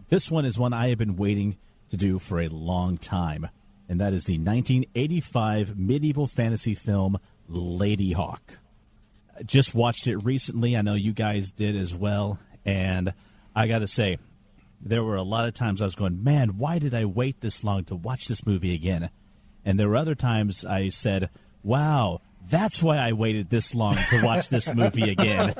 This one is one I have been waiting to do for a long time, and that is the 1985 medieval fantasy film Ladyhawke. Just watched it recently. I know you guys did as well, and I got to say, there were a lot of times I was going, man, why did I wait this long to watch this movie again? And there were other times I said, wow, that's why I waited this long to watch this movie again.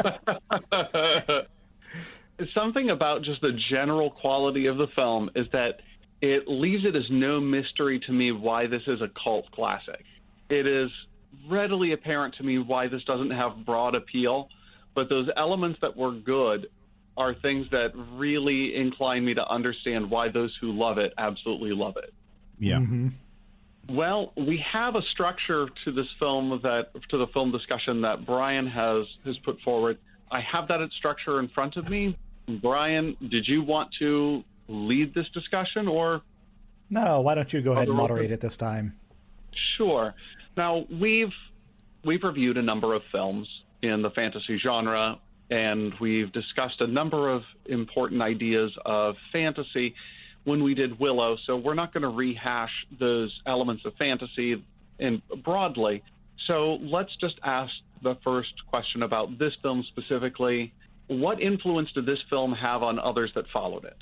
Something about just the general quality of the film is that it leaves it as no mystery to me why this is a cult classic. It is readily apparent to me why this doesn't have broad appeal, but those elements that were good are things that really incline me to understand why those who love it absolutely love it. Yeah. Mm-hmm. Well, we have a structure to this film to the film discussion that Brian has put forward. I have that structure in front of me. Brian, did you want to lead this discussion, or? No, why don't you go ahead and moderate it this time? Sure. Now, we've reviewed a number of films in the fantasy genre, and we've discussed a number of important ideas of fantasy when we did Willow, so we're not going to rehash those elements of fantasy broadly. So let's just ask the first question about this film specifically. What influence did this film have on others that followed it?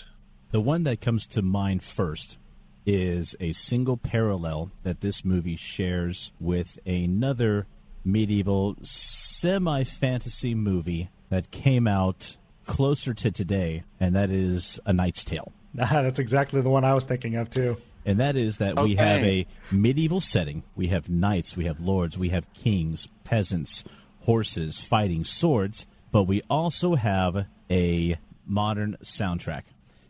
The one that comes to mind first is a single parallel that this movie shares with another medieval semi-fantasy movie that came out closer to today, and that is A Knight's Tale. That's exactly the one I was thinking of, too. And that is that we have a medieval setting. We have knights, we have lords, we have kings, peasants, horses, fighting, swords, but we also have a modern soundtrack.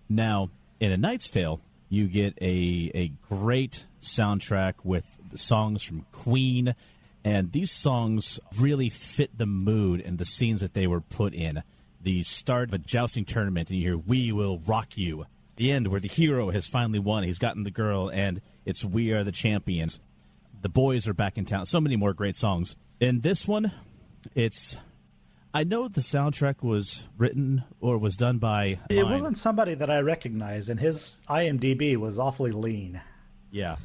Now, in A Knight's Tale, you get a great soundtrack with songs from Queen, and these songs really fit the mood and the scenes that they were put in. The start of a jousting tournament, and you hear, "We will rock you." The end, where the hero has finally won. He's gotten the girl, and it's "We are the champions." The boys are back in town. So many more great songs. In this one, I know the soundtrack was written or was done by... It wasn't somebody that I recognized, and his IMDb was awfully lean. Yeah.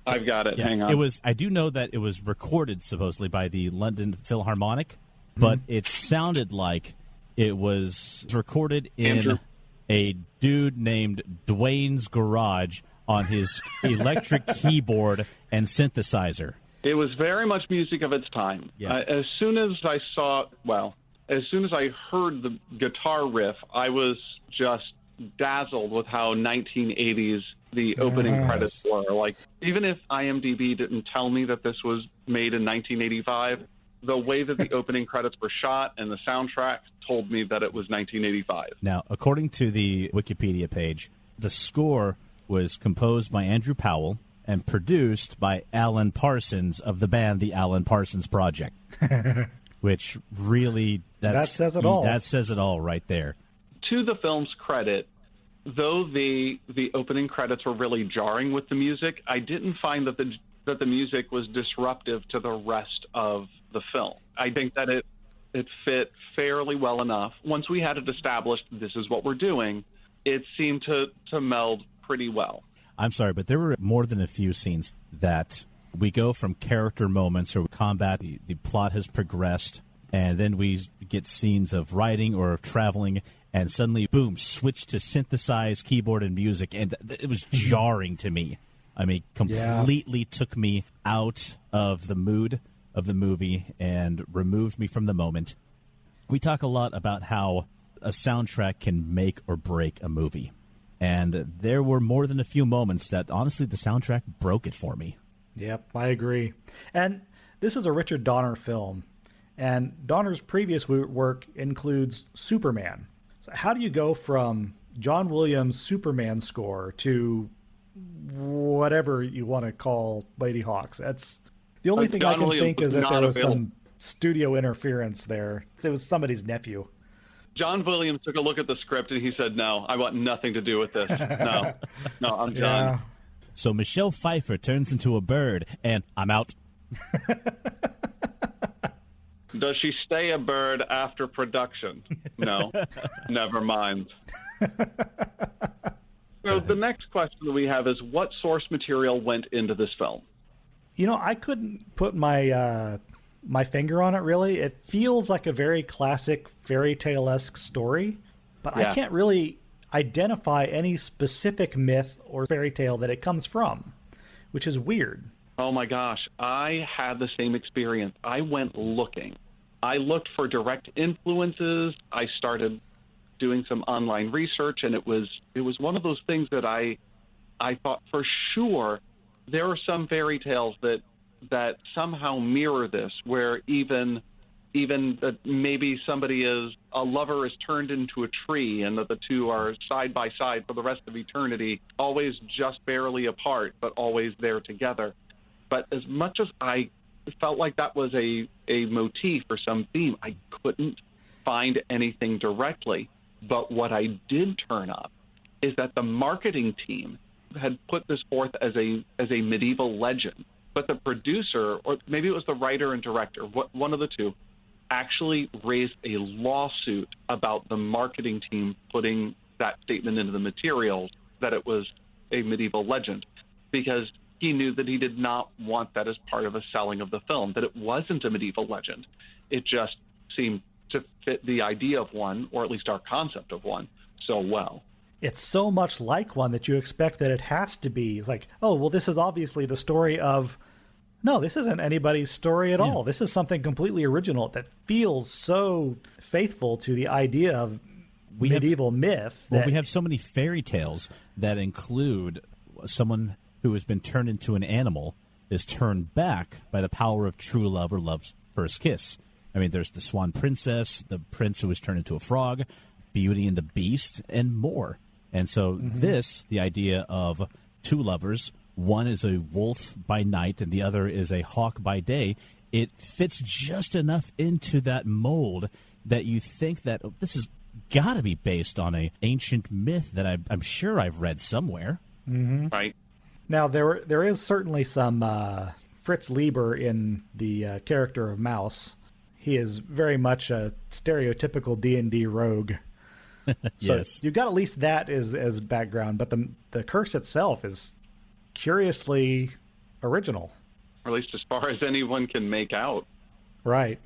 I've got it. Yeah. Hang on. I do know that it was recorded, supposedly, by the London Philharmonic, but it sounded like it was recorded in a dude named Dwayne's garage on his electric keyboard and synthesizer. It was very much music of its time. Yeah. As soon as I heard the guitar riff, I was just dazzled with how 1980s the opening credits were. Like, even if IMDb didn't tell me that this was made in 1985, the way that the opening credits were shot and the soundtrack told me that it was 1985. Now, according to the Wikipedia page, the score was composed by Andrew Powell and produced by Alan Parsons of the band The Alan Parsons Project, which really... that says it all. That says it all right there. To the film's credit, though the opening credits were really jarring with the music, I didn't find that the music was disruptive to the rest of the film. I think that it fit fairly well enough. Once we had it established, this is what we're doing, it seemed to meld pretty well. I'm sorry, but there were more than a few scenes that we go from character moments or combat, the plot has progressed, and then we get scenes of riding or of traveling, and suddenly, boom, switch to synthesized keyboard and music, and it was jarring to me. I mean, completely took me out of the mood of the movie and removed me from the moment. We talk a lot about how a soundtrack can make or break a movie. And there were more than a few moments that, honestly, the soundtrack broke it for me. Yep, I agree. And this is a Richard Donner film. And Donner's previous work includes Superman. So how do you go from John Williams' Superman score to whatever you want to call Ladyhawke? That's the only thing I can think is that there was some studio interference there. It was somebody's nephew. John Williams took a look at the script and he said, "No, I want nothing to do with this. No, I'm done." So Michelle Pfeiffer turns into a bird, and I'm out. Does she stay a bird after production? No, never mind. So the next question that we have is, what source material went into this film? I couldn't put my my finger on it, really. It feels like a very classic fairy tale-esque story, but I can't really identify any specific myth or fairy tale that it comes from, which is weird. Oh my gosh, I had the same experience. I went looking. I looked for direct influences. I started doing some online research, and it was one of those things that I I thought for sure there are some fairy tales that somehow mirror this, where even that maybe a lover is turned into a tree, and that the two are side by side for the rest of eternity, always just barely apart, but always there together. But as much as I felt like that was a motif or some theme, I couldn't find anything directly. But what I did turn up is that the marketing team had put this forth as a medieval legend, but the producer, or maybe it was the writer and director, one of the two, actually raised a lawsuit about the marketing team putting that statement into the materials that it was a medieval legend, because he knew that he did not want that as part of a selling of the film, that it wasn't a medieval legend. It just seemed to fit the idea of one, or at least our concept of one, so well. It's so much like one that you expect that it has to be. It's like, oh, well, this is obviously the story of... No, this isn't anybody's story at all. This is something completely original that feels so faithful to the idea of medieval myth. Well, we have so many fairy tales that include someone who has been turned into an animal is turned back by the power of true love or love's first kiss. I mean, there's the Swan Princess, the prince who was turned into a frog, Beauty and the Beast, and more. And so the idea of two lovers, one is a wolf by night and the other is a hawk by day, it fits just enough into that mold that you think that this has got to be based on an ancient myth that I'm sure I've read somewhere. Mm-hmm. Right. Now, there is certainly some Fritz Lieber in the character of Mouse. He is very much a stereotypical D&D rogue. Yes. So you've got at least that as background, but the curse itself is curiously original. Or at least as far as anyone can make out. Right.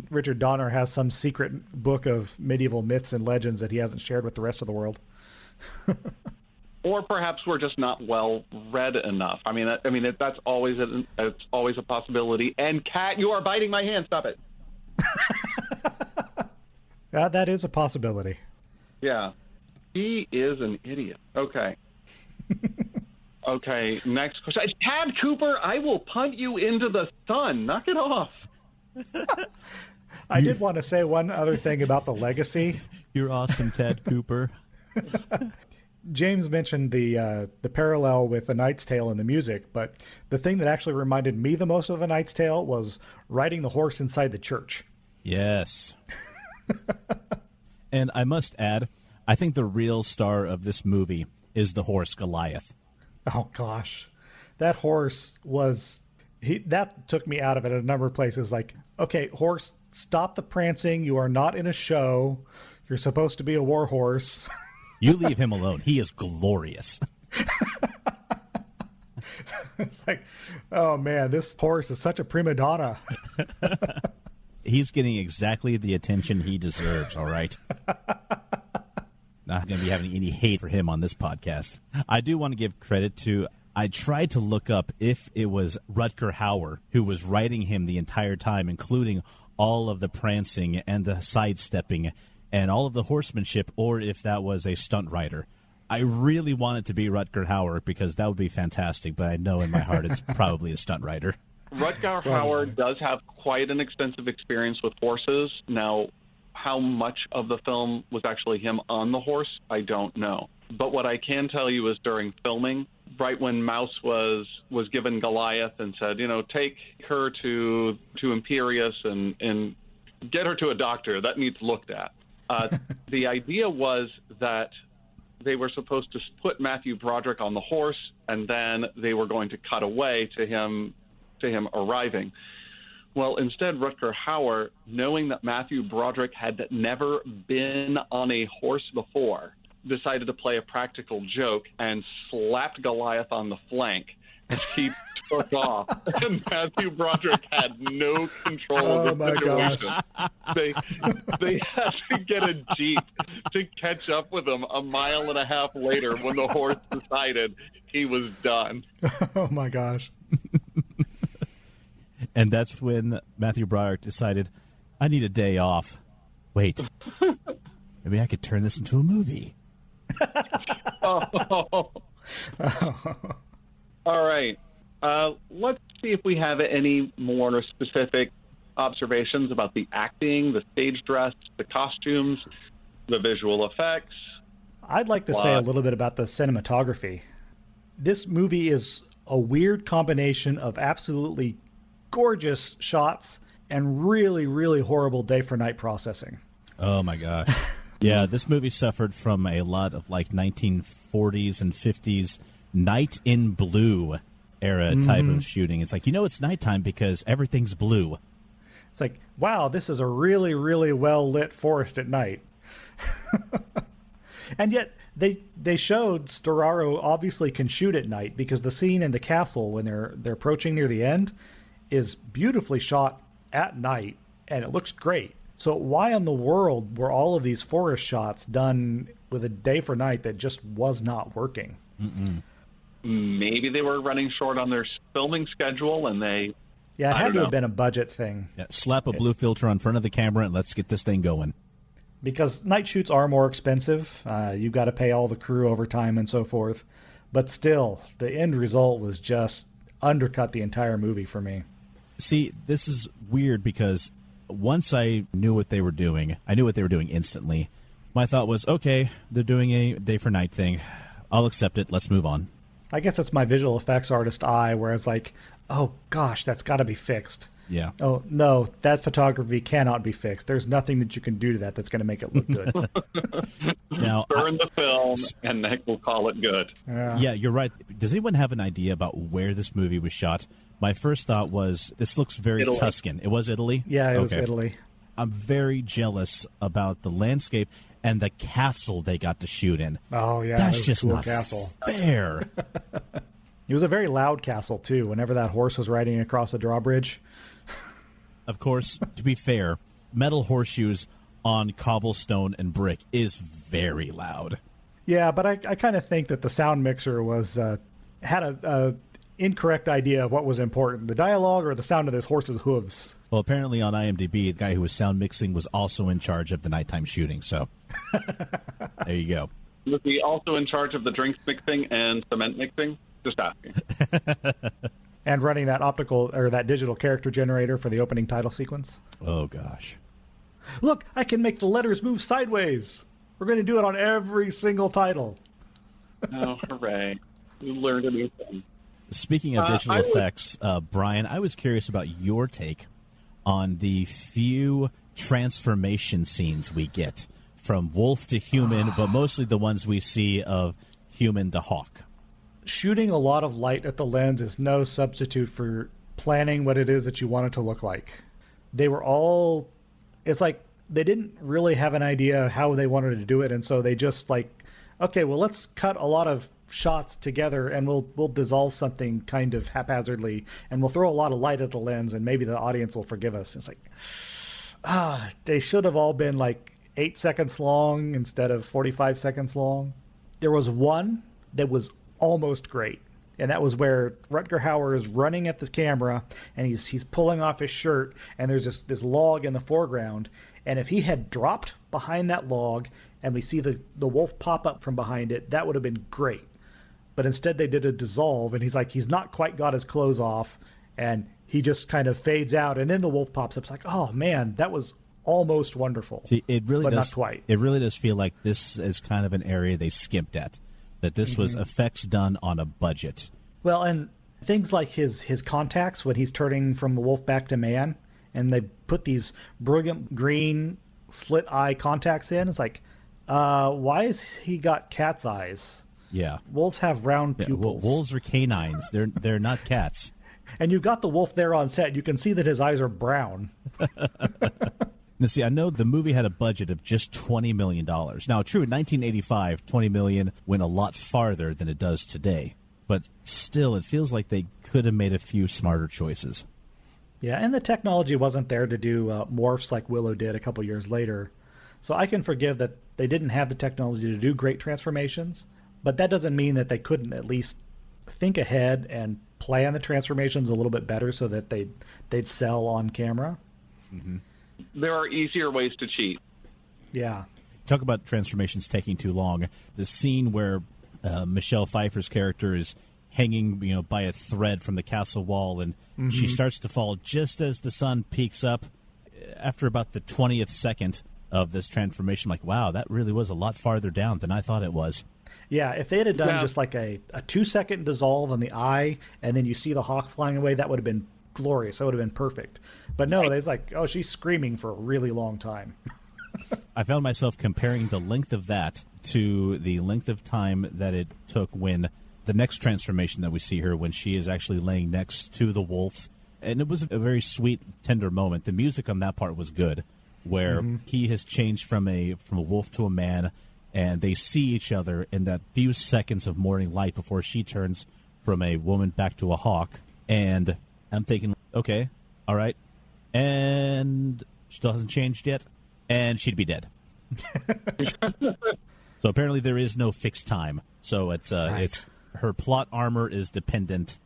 Richard Donner has some secret book of medieval myths and legends that he hasn't shared with the rest of the world. Or perhaps we're just not well read enough. I mean, that's always a possibility. And Kat, you are biting my hand. Stop it. That is a possibility. Yeah, he is an idiot. Okay. Okay. Next question. Tad Cooper, I will punt you into the sun. Knock it off. I did want to say one other thing about the legacy. You're awesome, Tad Cooper. James mentioned the parallel with A Knight's Tale and the music, but the thing that actually reminded me the most of A Knight's Tale was riding the horse inside the church. Yes. And I must add, I think the real star of this movie is the horse Goliath. Oh, gosh. That horse was... that took me out of it at a number of places. Like, okay, horse, stop the prancing. You are not in a show. You're supposed to be a war horse. You leave him alone. He is glorious. It's like, oh, man, this horse is such a prima donna. He's getting exactly the attention he deserves, all right? Not going to be having any hate for him on this podcast. I do want to give credit to... I tried to look up if it was Rutger Hauer who was writing him the entire time, including all of the prancing and the sidestepping and all of the horsemanship, or if that was a stunt writer. I really want it to be Rutger Hauer because that would be fantastic, but I know in my heart it's probably a stunt writer. Rutger Hauer does have quite an extensive experience with horses. Now, how much of the film was actually him on the horse, I don't know. But what I can tell you is during filming, right when Mouse was given Goliath and said, take her to Imperius and get her to a doctor, that needs looked at. The idea was that they were supposed to put Matthew Broderick on the horse, and then they were going to cut away to him arriving. Well, instead, Rutger Hauer, knowing that Matthew Broderick had never been on a horse before, decided to play a practical joke and slapped Goliath on the flank as he took off. And Matthew Broderick had no control of the situation. They had to get a Jeep to catch up with him a mile and a half later when the horse decided he was done. Oh, my gosh. And that's when Matthew Broderick decided, I need a day off. Wait, maybe I could turn this into a movie. Oh, All right. Let's see if we have any more specific observations about the acting, the stage dress, the costumes, the visual effects. I'd like to say a little bit about the cinematography. This movie is a weird combination of absolutely gorgeous shots and really, really horrible day-for-night processing. Oh, my gosh. Yeah, this movie suffered from a lot of, 1940s and 50s night in blue era type of shooting. It's it's nighttime because everything's blue. It's like, wow, this is a really, really well-lit forest at night. And yet they showed Storaro obviously can shoot at night, because the scene in the castle when they're approaching near the end is beautifully shot at night, and it looks great. So why in the world were all of these forest shots done with a day for night that just was not working? Mm-mm. Maybe they were running short on their filming schedule, and it had to have been a budget thing. Yeah, slap a blue filter on front of the camera and let's get this thing going. Because night shoots are more expensive. You've got to pay all the crew overtime and so forth. But still, the end result was just undercut the entire movie for me. See, this is weird because once I knew what they were doing, I knew what they were doing instantly. My thought was, okay, they're doing a day for night thing. I'll accept it. Let's move on. I guess it's my visual effects artist eye where it's like, oh gosh, that's got to be fixed. Yeah. Oh, no, that photography cannot be fixed. There's nothing that you can do to that that's going to make it look good. Now, burn the film, and then we'll call it good. Yeah, you're right. Does anyone have an idea about where this movie was shot? My first thought was, this looks very Italy. Tuscan. It was Italy? Yeah, it was Italy. I'm very jealous about the landscape and the castle they got to shoot in. Oh, yeah. That's was just a cool not castle. fair. It was a very loud castle, too, whenever that horse was riding across the drawbridge. Of course, to be fair, metal horseshoes on cobblestone and brick is very loud. Yeah, but I kind of think that the sound mixer had a incorrect idea of what was important, the dialogue or the sound of this horse's hooves. Well, apparently on IMDb, the guy who was sound mixing was also in charge of the nighttime shooting, so there you go. Was he also in charge of the drinks mixing and cement mixing? Just asking. And running that that digital character generator for the opening title sequence. Oh, gosh. Look, I can make the letters move sideways. We're going to do it on every single title. Oh, hooray. You learned a new thing. Speaking of digital effects, Brian, I was curious about your take on the few transformation scenes we get from wolf to human, but mostly the ones we see of human to hawk. Shooting a lot of light at the lens is no substitute for planning what it is that you want it to look like. It's like they didn't really have an idea how they wanted to do it, and so they just okay, well, let's cut a lot of shots together and we'll dissolve something kind of haphazardly, and we'll throw a lot of light at the lens and maybe the audience will forgive us. It's like, they should have all been 8 seconds long instead of 45 seconds long. There was one that was almost great, and that was where Rutger Hauer is running at the camera and he's pulling off his shirt, and there's this log in the foreground, and if he had dropped behind that log and we see the wolf pop up from behind it, that would have been great. But instead they did a dissolve, and he's not quite got his clothes off, and he just kind of fades out, and then the wolf pops up. It's like, oh man, that was almost wonderful. See, it really but does, not quite. It really does feel like this is kind of an area they skimped at. That this was effects done on a budget. Well, and things like his contacts when he's turning from the wolf back to man, and they put these brilliant green slit eye contacts in. It's like, why has he got cat's eyes? Yeah. Wolves have round pupils. Wolves are canines. They're not cats. And you've got the wolf there on set. You can see that his eyes are brown. Now, see, I know the movie had a budget of just $20 million. Now, true, in 1985, $20 million went a lot farther than it does today. But still, it feels like they could have made a few smarter choices. Yeah, and the technology wasn't there to do morphs like Willow did a couple years later. So I can forgive that they didn't have the technology to do great transformations, but that doesn't mean that they couldn't at least think ahead and plan the transformations a little bit better so that they'd sell on camera. Mm-hmm. There are easier ways to cheat. Yeah. Talk about transformations taking too long. The scene where Michelle Pfeiffer's character is hanging, by a thread from the castle wall, and she starts to fall just as the sun peaks up. After about the 20th second of this transformation, like, wow, that really was a lot farther down than I thought it was. Yeah, if they had done just like a 2-second dissolve on the eye, and then you see the hawk flying away, that would have been glorious. That would have been perfect. But no, it's like, oh, she's screaming for a really long time. I found myself comparing the length of that to the length of time that it took when the next transformation that we see her, when she is actually laying next to the wolf. And it was a very sweet, tender moment. The music on that part was good, where he has changed from a wolf to a man, and they see each other in that few seconds of morning light before she turns from a woman back to a hawk. And I'm thinking, okay, all right, and still hasn't changed yet, and she'd be dead. So apparently there is no fixed time. So it's her plot armor is dependent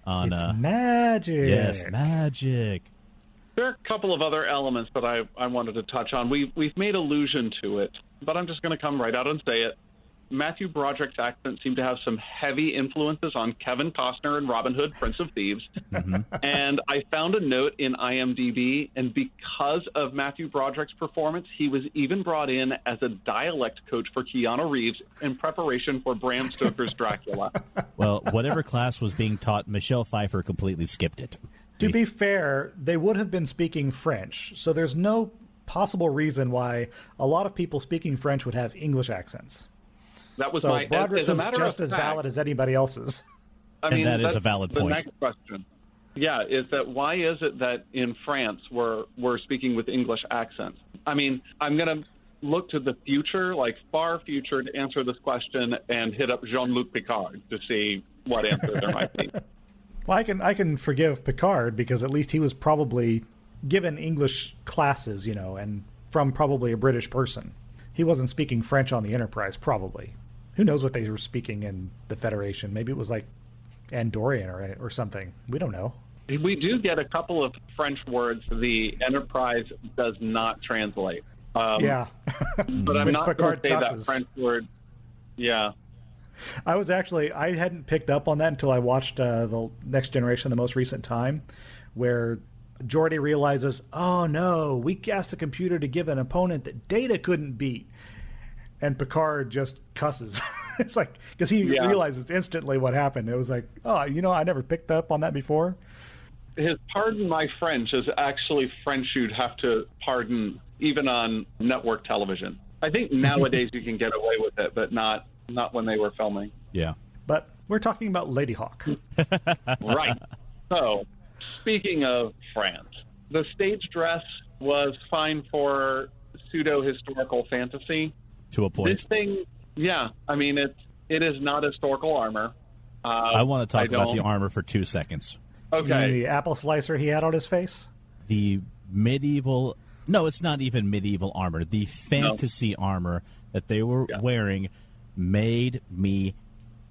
on it's magic. Yes, magic. There are a couple of other elements that I wanted to touch on. We've made allusion to it, but I'm just going to come right out and say it. Matthew Broderick's accent seemed to have some heavy influences on Kevin Costner in Robin Hood, Prince of Thieves. And I found a note in IMDb, and because of Matthew Broderick's performance, he was even brought in as a dialect coach for Keanu Reeves in preparation for Bram Stoker's Dracula. Well, whatever class was being taught, Michelle Pfeiffer completely skipped it. To be fair, they would have been speaking French, so there's no possible reason why a lot of people speaking French would have English accents. That was so my Broderick's was just as valid as anybody else's. I mean, that is a valid point. The next question, is that why is it that in France we're speaking with English accents? I mean, I'm going to look to the future, like far future, to answer this question and hit up Jean-Luc Picard to see what answer there might be. Well, I can forgive Picard because at least he was probably given English classes, and from probably a British person. He wasn't speaking French on the Enterprise, probably. Who knows what they were speaking in the Federation? Maybe it was like Andorian or something. We don't know. We do get a couple of French words the Enterprise does not translate. Yeah. But I'm not going to say that French word. Yeah. I hadn't picked up on that until I watched the Next Generation, the most recent time, where Geordi realizes, oh no, we asked the computer to give an opponent that Data couldn't beat. And Picard just cusses. It's like, because he realizes instantly what happened. It was like, oh, I never picked up on that before. His pardon my French is actually French you'd have to pardon even on network television. I think nowadays you can get away with it, but not when they were filming. Yeah. But we're talking about Ladyhawke. Right. So, speaking of France, the stage dress was fine for pseudo-historical fantasy. To a point. This thing, I mean, it is not historical armor. I want to talk about the armor for 2 seconds. Okay. You mean the apple slicer he had on his face? The medieval... No, it's not even medieval armor. The fantasy armor that they were wearing made me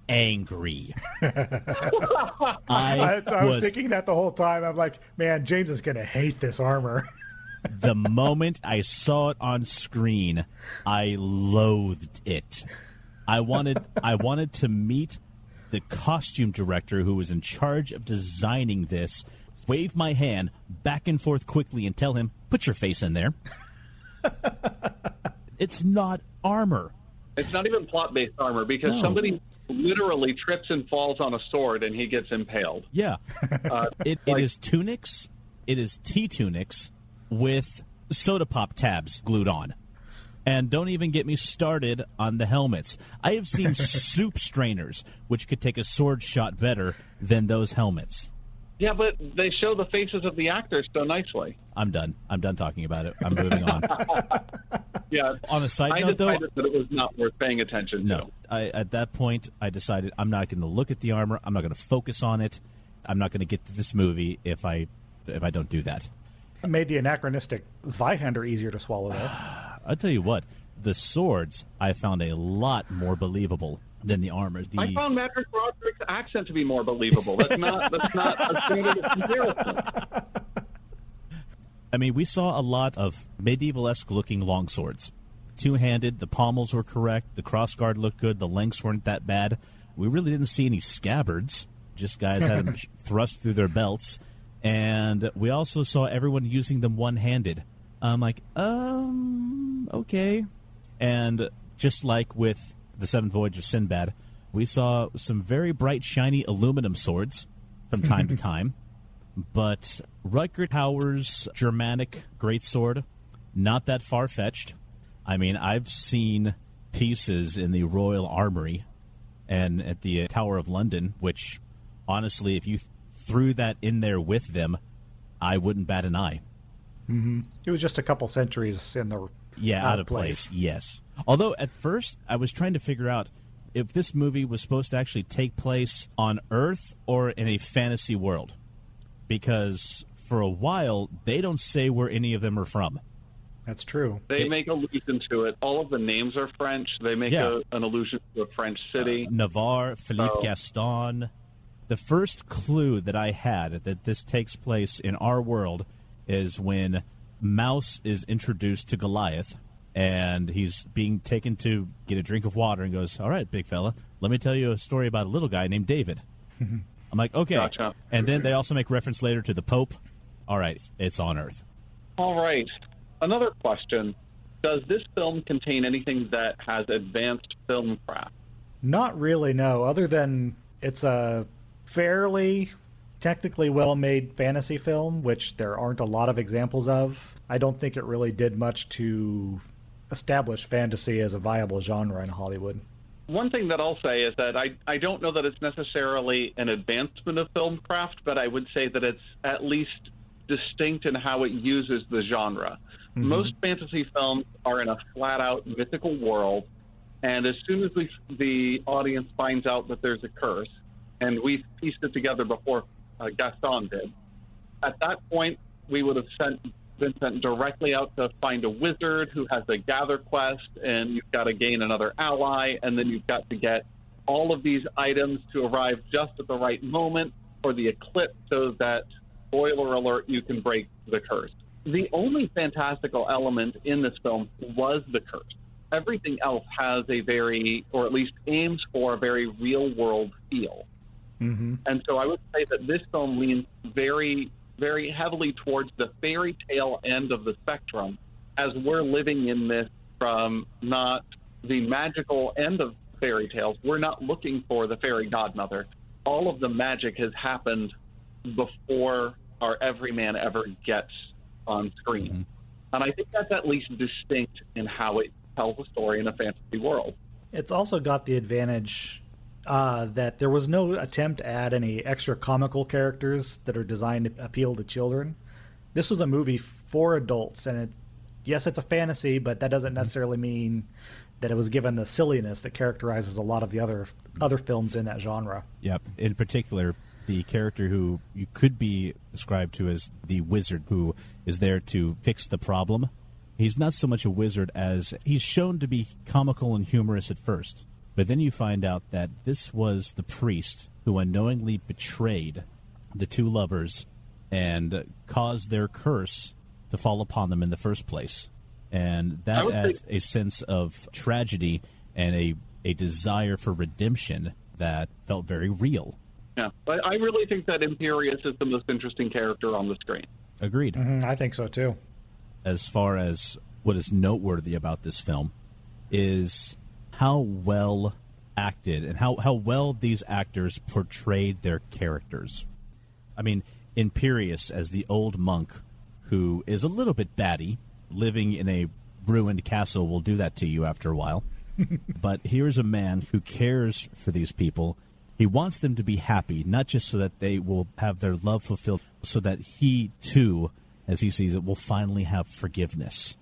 angry. I was thinking that the whole time. I'm like, man, James is going to hate this armor. The moment I saw it on screen, I loathed it. I wanted to meet the costume director who was in charge of designing this, wave my hand back and forth quickly and tell him, put your face in there. It's not armor. It's not even plot-based armor because somebody literally trips and falls on a sword and he gets impaled. Yeah. It is tunics. It is T-tunics with soda pop tabs glued on. And don't even get me started on the helmets. I have seen soup strainers, which could take a sword shot better than those helmets. Yeah, but they show the faces of the actors so nicely. I'm done. I'm done talking about it. I'm moving on. Yeah. On a side note, though, I decided that it was not worth paying attention to. No. At that point, I decided I'm not going to look at the armor. I'm not going to focus on it. I'm not going to get to this movie if I don't do that. It made the anachronistic Zweihander easier to swallow, though. I'll tell you what. The swords I found a lot more believable than the armor. I found Matthew Broderick's accent to be more believable. That's not a standard of comparison. I mean, we saw a lot of medieval-esque looking longswords. two-handed. The pommels were correct. The crossguard looked good. The lengths weren't that bad. We really didn't see any scabbards. Just guys had them thrust through their belts. And we also saw everyone using them one-handed. I'm like, okay. And just like with the Seventh Voyage of Sinbad, we saw some very bright, shiny aluminum swords from time to time. But Rutger Hauer's Germanic greatsword, not that far-fetched. I mean, I've seen pieces in the Royal Armoury and at the Tower of London, which, honestly, if you threw that in there with them, I wouldn't bat an eye. Mm-hmm. It was just a couple centuries in the out of place. Yes. Although at first I was trying to figure out if this movie was supposed to actually take place on Earth or in a fantasy world, because for a while they don't say where any of them are from. That's true. They make allusion to it. All of the names are French. They make an allusion to a French city. Navarre, Philippe Gaston. The first clue that I had that this takes place in our world is when Mouse is introduced to Goliath, and he's being taken to get a drink of water and goes, all right, big fella, let me tell you a story about a little guy named David. I'm like, okay. Gotcha. And then they also make reference later to the Pope. All right, it's on Earth. All right. Another question. Does this film contain anything that has advanced film craft? Not really, no. Other than it's a fairly technically well-made fantasy film, which there aren't a lot of examples of. I don't think it really did much to establish fantasy as a viable genre in Hollywood. One thing that I'll say is that I don't know that it's necessarily an advancement of film craft, but I would say that it's at least distinct in how it uses the genre. Mm-hmm. Most fantasy films are in a flat-out mythical world, and as soon as the audience finds out that there's a curse, and we've pieced it together before Gaston did, at that point we would have been sent directly out to find a wizard who has a gather quest, and you've got to gain another ally, and then you've got to get all of these items to arrive just at the right moment for the eclipse so that, spoiler alert, you can break the curse. The only fantastical element in this film was the curse. Everything else has a very, or at least aims for, a very real-world feel. Mm-hmm. And so I would say that this film leans very, very heavily towards the fairy tale end of the spectrum, as we're living in this from not the magical end of fairy tales. We're not looking for the fairy godmother. All of the magic has happened before our everyman ever gets on screen. Mm-hmm. And I think that's at least distinct in how it tells a story in a fantasy world. It's also got the advantage that there was no attempt to add any extra comical characters that are designed to appeal to children. This was a movie for adults, and yes, it's a fantasy, but that doesn't necessarily mean that it was given the silliness that characterizes a lot of the other films in that genre. Yeah, in particular, the character who you could be described to as the wizard who is there to fix the problem. He's not so much a wizard as he's shown to be comical and humorous at first. But then you find out that this was the priest who unknowingly betrayed the two lovers and caused their curse to fall upon them in the first place. And that adds a sense of tragedy and a desire for redemption that felt very real. Yeah, but I really think that Imperius is the most interesting character on the screen. Agreed. Mm-hmm, I think so, too. As far as what is noteworthy about this film is how well acted and how well these actors portrayed their characters. I mean, Imperius as the old monk who is a little bit batty, living in a ruined castle will do that to you after a while. But here's a man who cares for these people. He wants them to be happy, not just so that they will have their love fulfilled, so that he, too, as he sees it, will finally have forgiveness,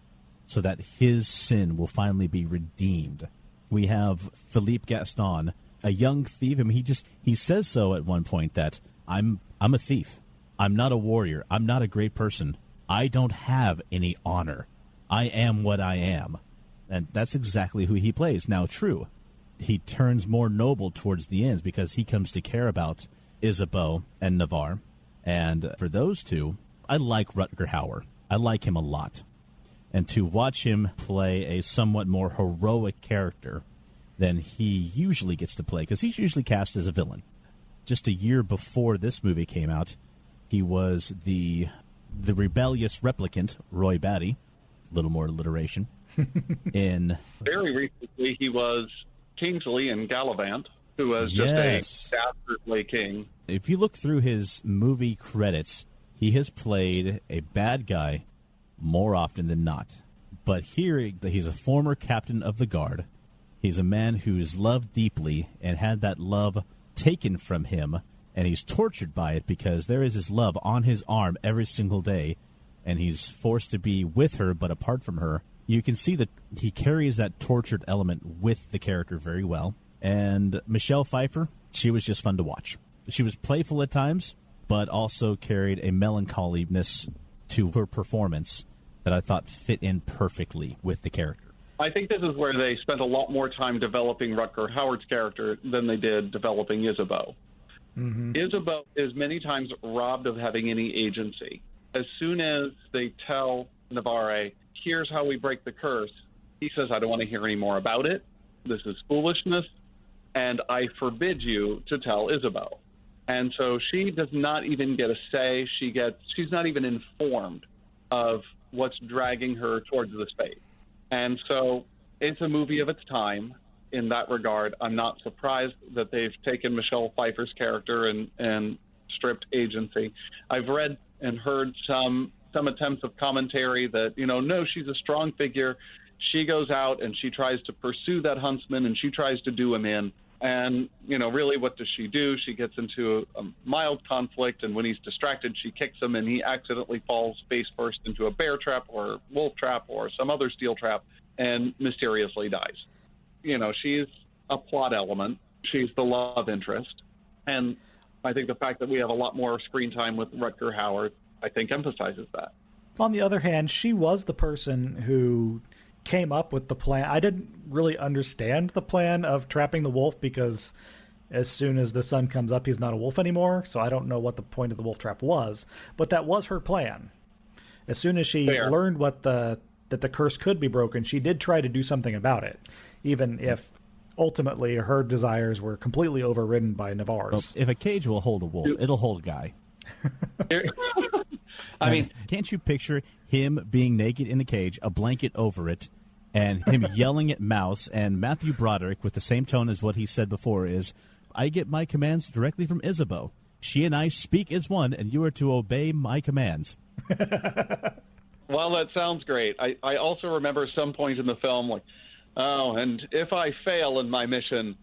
so that his sin will finally be redeemed. We have Philippe Gaston, a young thief. I mean, he says so at one point that I'm a thief. I'm not a warrior. I'm not a great person. I don't have any honor. I am what I am. And that's exactly who he plays. Now, true, he turns more noble towards the end because he comes to care about Isabeau and Navarre. And for those two, I like Rutger Hauer. I like him a lot. And to watch him play a somewhat more heroic character than he usually gets to play, because he's usually cast as a villain. Just a year before this movie came out, he was the rebellious replicant, Roy Batty, a little more alliteration. In very recently, he was Kingsley in Gallivant, who was just a dastardly king. If you look through his movie credits, he has played a bad guy more often than not. But here, he's a former captain of the guard. He's a man who's loved deeply and had that love taken from him, and he's tortured by it because there is his love on his arm every single day, and he's forced to be with her but apart from her. You can see that he carries that tortured element with the character very well. And Michelle Pfeiffer, she was just fun to watch. She was playful at times, but also carried a melancholiness to her performance that I thought fit in perfectly with the character. I think this is where they spent a lot more time developing Rutger Hauer's character than they did developing Isabeau. Mm-hmm. Isabeau is many times robbed of having any agency. As soon as they tell Navarre, here's how we break the curse, he says, I don't want to hear any more about it. This is foolishness, and I forbid you to tell Isabeau. And so she does not even get a say. She's not even informed of what's dragging her towards this fate. And so it's a movie of its time in that regard. I'm not surprised that they've taken Michelle Pfeiffer's character and stripped agency. I've read and heard some attempts of commentary that, no, she's a strong figure. She goes out and she tries to pursue that huntsman and she tries to do him in. And, really, what does she do? She gets into a mild conflict, and when he's distracted, she kicks him, and he accidentally falls face first into a bear trap or wolf trap or some other steel trap and mysteriously dies. She's a plot element. She's the love interest. And I think the fact that we have a lot more screen time with Rutger Hauer, I think, emphasizes that. On the other hand, she was the person who came up with the plan. I didn't really understand the plan of trapping the wolf because as soon as the sun comes up, he's not a wolf anymore. So I don't know what the point of the wolf trap was, but that was her plan. As soon as she learned that the curse could be broken, she did try to do something about it, even if ultimately her desires were completely overridden by Navarre's. Well, if a cage will hold a wolf, it'll hold a guy. I mean, can't you picture him being naked in a cage, a blanket over it, and him yelling at Mouse, and Matthew Broderick, with the same tone as what he said before, is, I get my commands directly from Isabeau. She and I speak as one, and you are to obey my commands. Well, that sounds great. I also remember some point in the film, and if I fail in my mission,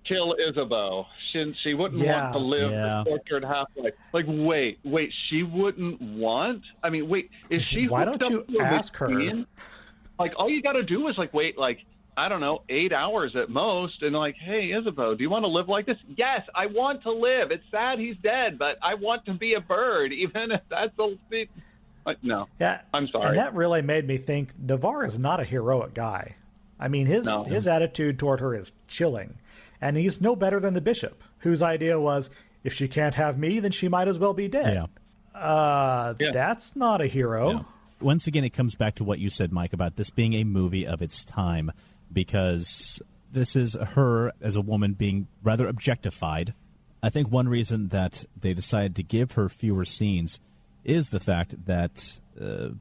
kill Isabeau. She wouldn't want to live a tortured half-life. Wait, she wouldn't want? I mean, wait, is she? Why don't you ask her? All you got to do is wait, I don't know, 8 hours at most, and hey, Isabeau, do you want to live like this? Yes, I want to live. It's sad he's dead, but I want to be a bird, even if that's a bit. No. Yeah, I'm sorry. And that really made me think Navarre is not a heroic guy. I mean, his attitude toward her is chilling. And he's no better than the bishop, whose idea was, if she can't have me, then she might as well be dead. That's not a hero. Yeah. Once again, it comes back to what you said, Mike, about this being a movie of its time, because this is her as a woman being rather objectified. I think one reason that they decided to give her fewer scenes is the fact that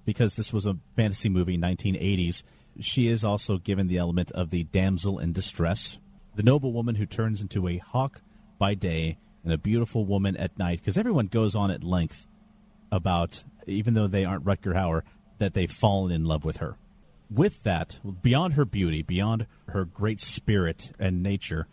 because this was a fantasy movie, 1980s, she is also given the element of the damsel in distress, the noble woman who turns into a hawk by day and a beautiful woman at night, because everyone goes on at length about, even though they aren't Rutger Hauer, that they've fallen in love with her. With that, beyond her beauty, beyond her great spirit and nature,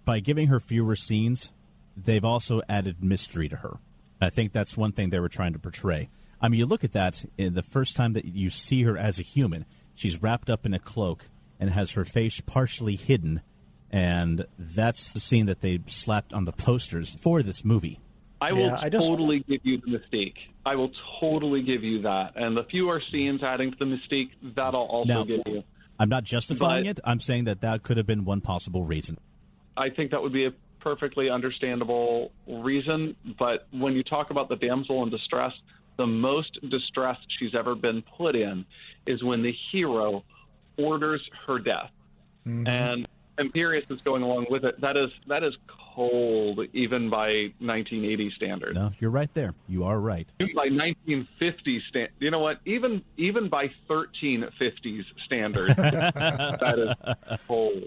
by giving her fewer scenes, they've also added mystery to her. I think that's one thing they were trying to portray. I mean, you look at that, in the first time that you see her as a human, she's wrapped up in a cloak and has her face partially hidden, and that's the scene that they slapped on the posters for this movie. I will totally give you the mystique. I will totally give you that. And the fewer scenes adding to the mystique, that'll also give you. I'm not justifying it. I'm saying that could have been one possible reason. I think that would be a perfectly understandable reason. But when you talk about the damsel in distress, the most distress she's ever been put in is when the hero orders her death. Mm-hmm. And Imperius is going along with it. That is cold, even by 1980 standards. No, you're right there. You are right. Even by 1950 you know what? Even by 1350s standards, that is cold.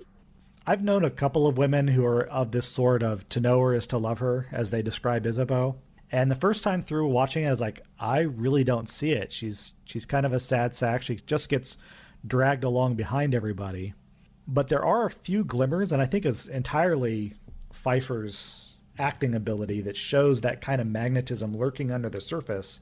I've known a couple of women who are of this sort of to know her is to love her, as they describe Isabeau. And the first time through watching it, I was like, I really don't see it. She's kind of a sad sack. She just gets dragged along behind everybody. But there are a few glimmers, and I think it's entirely Pfeiffer's acting ability that shows that kind of magnetism lurking under the surface,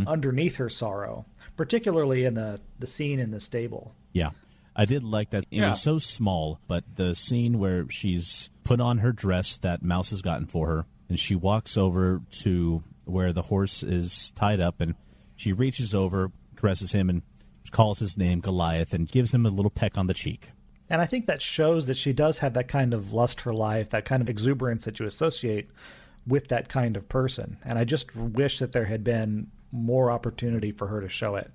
underneath her sorrow, particularly in the scene in the stable. Yeah. I did like that. It was so small, but the scene where she's put on her dress that Mouse has gotten for her, and she walks over to where the horse is tied up, and she reaches over, caresses him, and calls his name Goliath, and gives him a little peck on the cheek. And I think that shows that she does have that kind of lust for life, that kind of exuberance that you associate with that kind of person. And I just wish that there had been more opportunity for her to show it.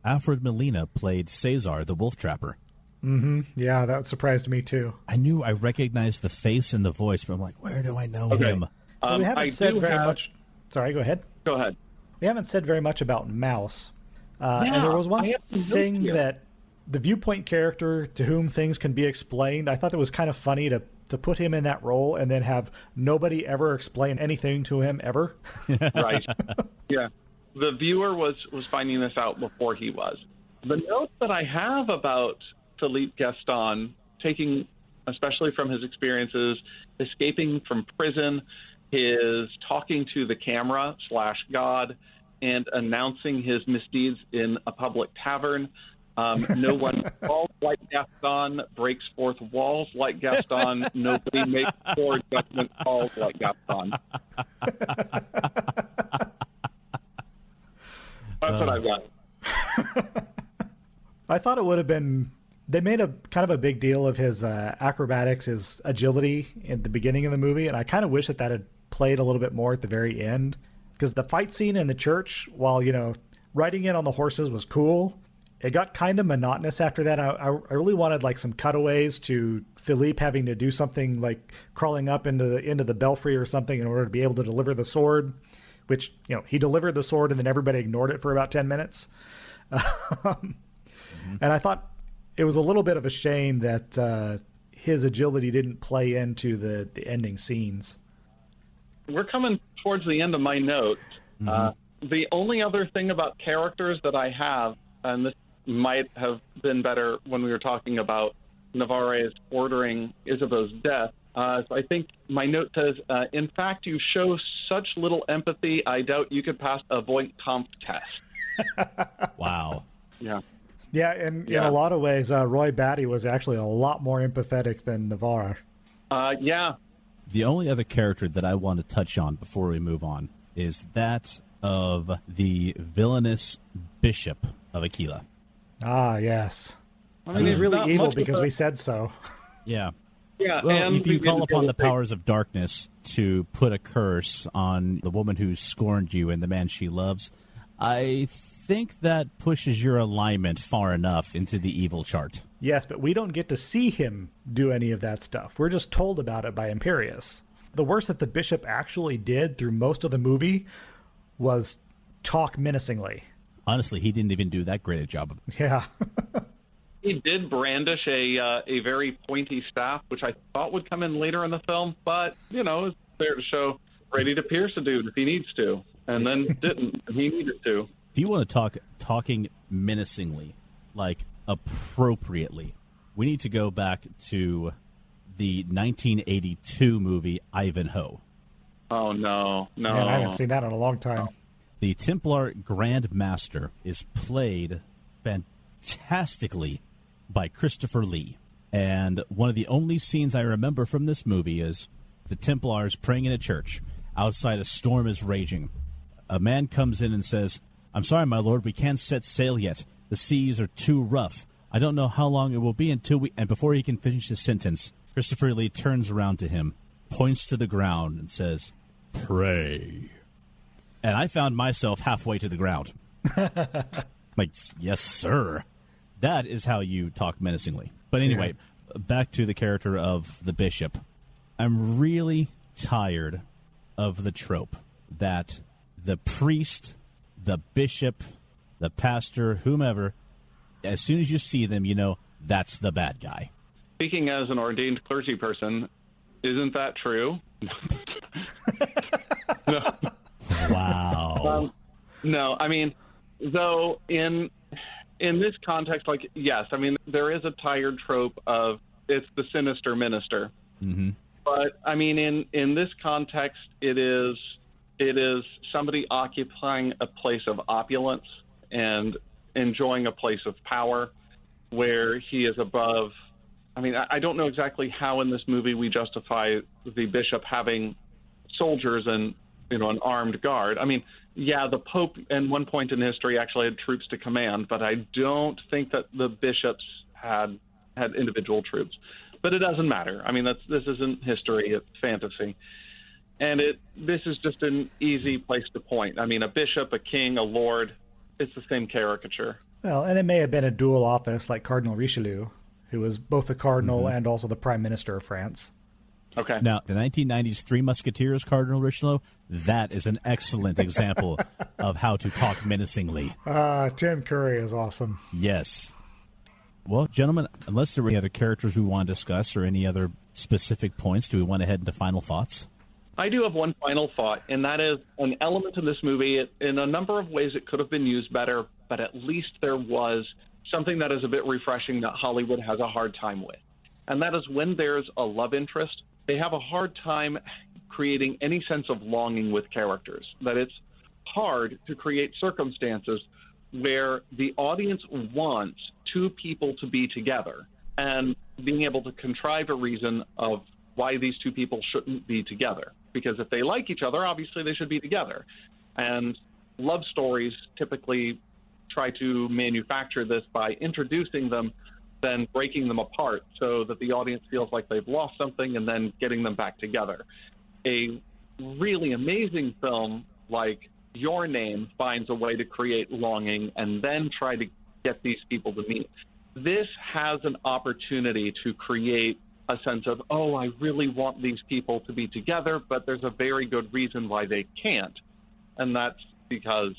Alfred Molina played Cesar, the wolf trapper. Mm-hmm. Yeah, that surprised me too. I knew I recognized the face and the voice, but I'm like, where do I know him? Well, we haven't said very much. Sorry, go ahead. Go ahead. We haven't said very much about Mouse. And there was one thing that the viewpoint character to whom things can be explained, I thought it was kind of funny to put him in that role and then have nobody ever explain anything to him ever. Right. Yeah. The viewer was finding this out before he was. The note that I have about Philippe Gaston, taking especially from his experiences, escaping from prison, his talking to the camera /God, and announcing his misdeeds in a public tavern. No one falls like Gaston, breaks fourth walls like Gaston. Nobody makes poor judgment calls like Gaston. That's what I've got. I thought it would have been... They made a kind of a big deal of his acrobatics, his agility at the beginning of the movie, and I kind of wish that had played a little bit more at the very end. Because the fight scene in the church, while, riding in on the horses was cool, it got kind of monotonous after that. I really wanted like some cutaways to Philippe having to do something like crawling up into the belfry or something in order to be able to deliver the sword, which, he delivered the sword and then everybody ignored it for about 10 minutes. And I thought it was a little bit of a shame that his agility didn't play into the ending scenes. We're coming towards the end of my notes. The only other thing about characters that I have, and this might have been better when we were talking about Navarre's ordering Isabeau's death. So I think my note says, in fact, you show such little empathy, I doubt you could pass a Voight-Kampff test. Wow. Yeah. Yeah, and in a lot of ways, Roy Batty was actually a lot more empathetic than Navarre. Yeah. The only other character that I want to touch on before we move on is that of the villainous Bishop of Aquila. Ah, yes. I mean, he's really evil because we said so. Yeah. Yeah. Well, and if you call upon the powers of darkness to put a curse on the woman who scorned you and the man she loves, I think that pushes your alignment far enough into the evil chart. Yes, but we don't get to see him do any of that stuff. We're just told about it by Imperius. The worst that the bishop actually did through most of the movie was talk menacingly. Honestly, he didn't even do that great a job of it. Yeah. He did brandish a very pointy staff, which I thought would come in later in the film, but, it's there to show ready to pierce a dude if he needs to, and then didn't. He needed to. If you want to talking menacingly, like appropriately, we need to go back to the 1982 movie Ivanhoe. Oh, no. Man, I haven't seen that in a long time. The Templar Grand Master is played fantastically by Christopher Lee. And one of the only scenes I remember from this movie is the Templars praying in a church. Outside, a storm is raging. A man comes in and says, "I'm sorry, my lord, we can't set sail yet. The seas are too rough. I don't know how long it will be until we..." And before he can finish his sentence, Christopher Lee turns around to him, points to the ground, and says, "Pray." And I found myself halfway to the ground. Like, yes, sir. That is how you talk menacingly. But anyway, back to the character of the bishop. I'm really tired of the trope that the priest, the bishop, the pastor, whomever, as soon as you see them, you know that's the bad guy. Speaking as an ordained clergy person, isn't that true? No. Wow. No, I mean, though in this context, like, yes, I mean, there is a tired trope of it's the sinister minister. Mm-hmm. But, I mean, in this context, it is somebody occupying a place of opulence and enjoying a place of power where he is above. I mean, I don't know exactly how in this movie we justify the bishop having soldiers and, you know, an armed guard. I mean, yeah, the Pope at one point in history actually had troops to command, but I don't think that the bishops had individual troops. But it doesn't matter. I mean, this isn't history, it's fantasy. And this is just an easy place to point. I mean, a bishop, a king, a lord, it's the same caricature. Well, and it may have been a dual office like Cardinal Richelieu, who was both the cardinal and also the prime minister of France. Okay. Now, the 1990s Three Musketeers, Cardinal Richelieu, that is an excellent example of how to talk menacingly. Tim Curry is awesome. Yes. Well, gentlemen, unless there were any other characters we want to discuss or any other specific points, do we want to head into final thoughts? I do have one final thought, and that is an element in this movie. In a number of ways, it could have been used better, but at least there was something that is a bit refreshing that Hollywood has a hard time with. And that is when there's a love interest, they have a hard time creating any sense of longing with characters, that it's hard to create circumstances where the audience wants two people to be together and being able to contrive a reason of why these two people shouldn't be together. Because if they like each other, obviously they should be together. And love stories typically try to manufacture this by introducing them, then breaking them apart so that the audience feels like they've lost something and then getting them back together. A really amazing film like Your Name finds a way to create longing and then try to get these people to meet. This has an opportunity to create a sense of, oh, I really want these people to be together, but there's a very good reason why they can't. And that's because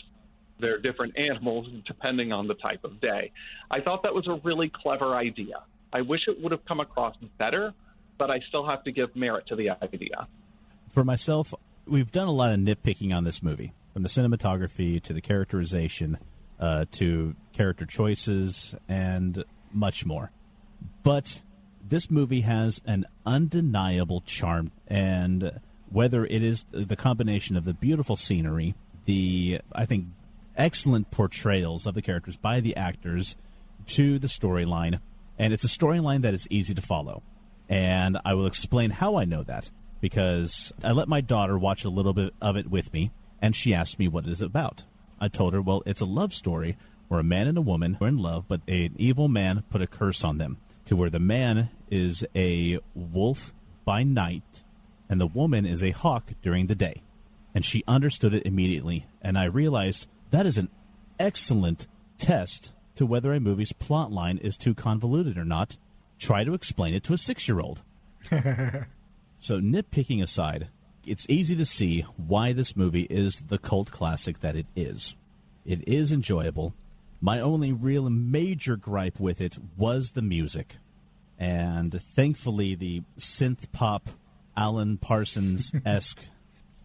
they're different animals depending on the type of day. I thought that was a really clever idea. I wish it would have come across better, but I still have to give merit to the idea. For myself, we've done a lot of nitpicking on this movie, from the cinematography to the characterization to character choices and much more. But this movie has an undeniable charm, and whether it is the combination of the beautiful scenery, the, I think, excellent portrayals of the characters by the actors, to the storyline, and it's a storyline that is easy to follow. And I will explain how I know that, because I let my daughter watch a little bit of it with me, and she asked me what it is about. I told her, well, it's a love story where a man and a woman are in love, but an evil man put a curse on them, to where the man is a wolf by night and the woman is a hawk during the day. And she understood it immediately, and I realized that is an excellent test to whether a movie's plot line is too convoluted or not. Try to explain it to a 6-year-old. So nitpicking aside, it's easy to see why this movie is the cult classic that it is. It is enjoyable. My only real major gripe with it was the music. And thankfully, the synth pop, Alan Parsons-esque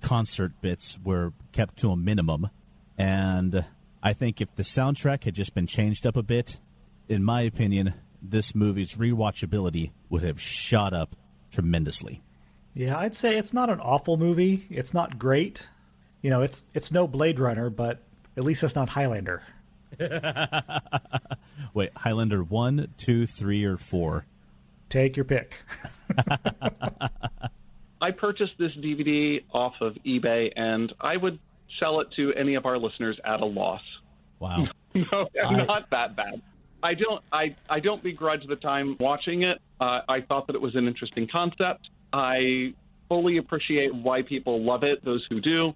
concert bits were kept to a minimum. And I think if the soundtrack had just been changed up a bit, in my opinion, this movie's rewatchability would have shot up tremendously. Yeah, I'd say it's not an awful movie. It's not great. You know, it's no Blade Runner, but at least it's not Highlander. Wait, Highlander 1, 2, 3, or 4? Take your pick. I purchased this DVD off of eBay, and I would sell it to any of our listeners at a loss. Wow. No, not that bad. I don't begrudge the time watching it. I thought that it was an interesting concept. I fully appreciate why people love it, those who do.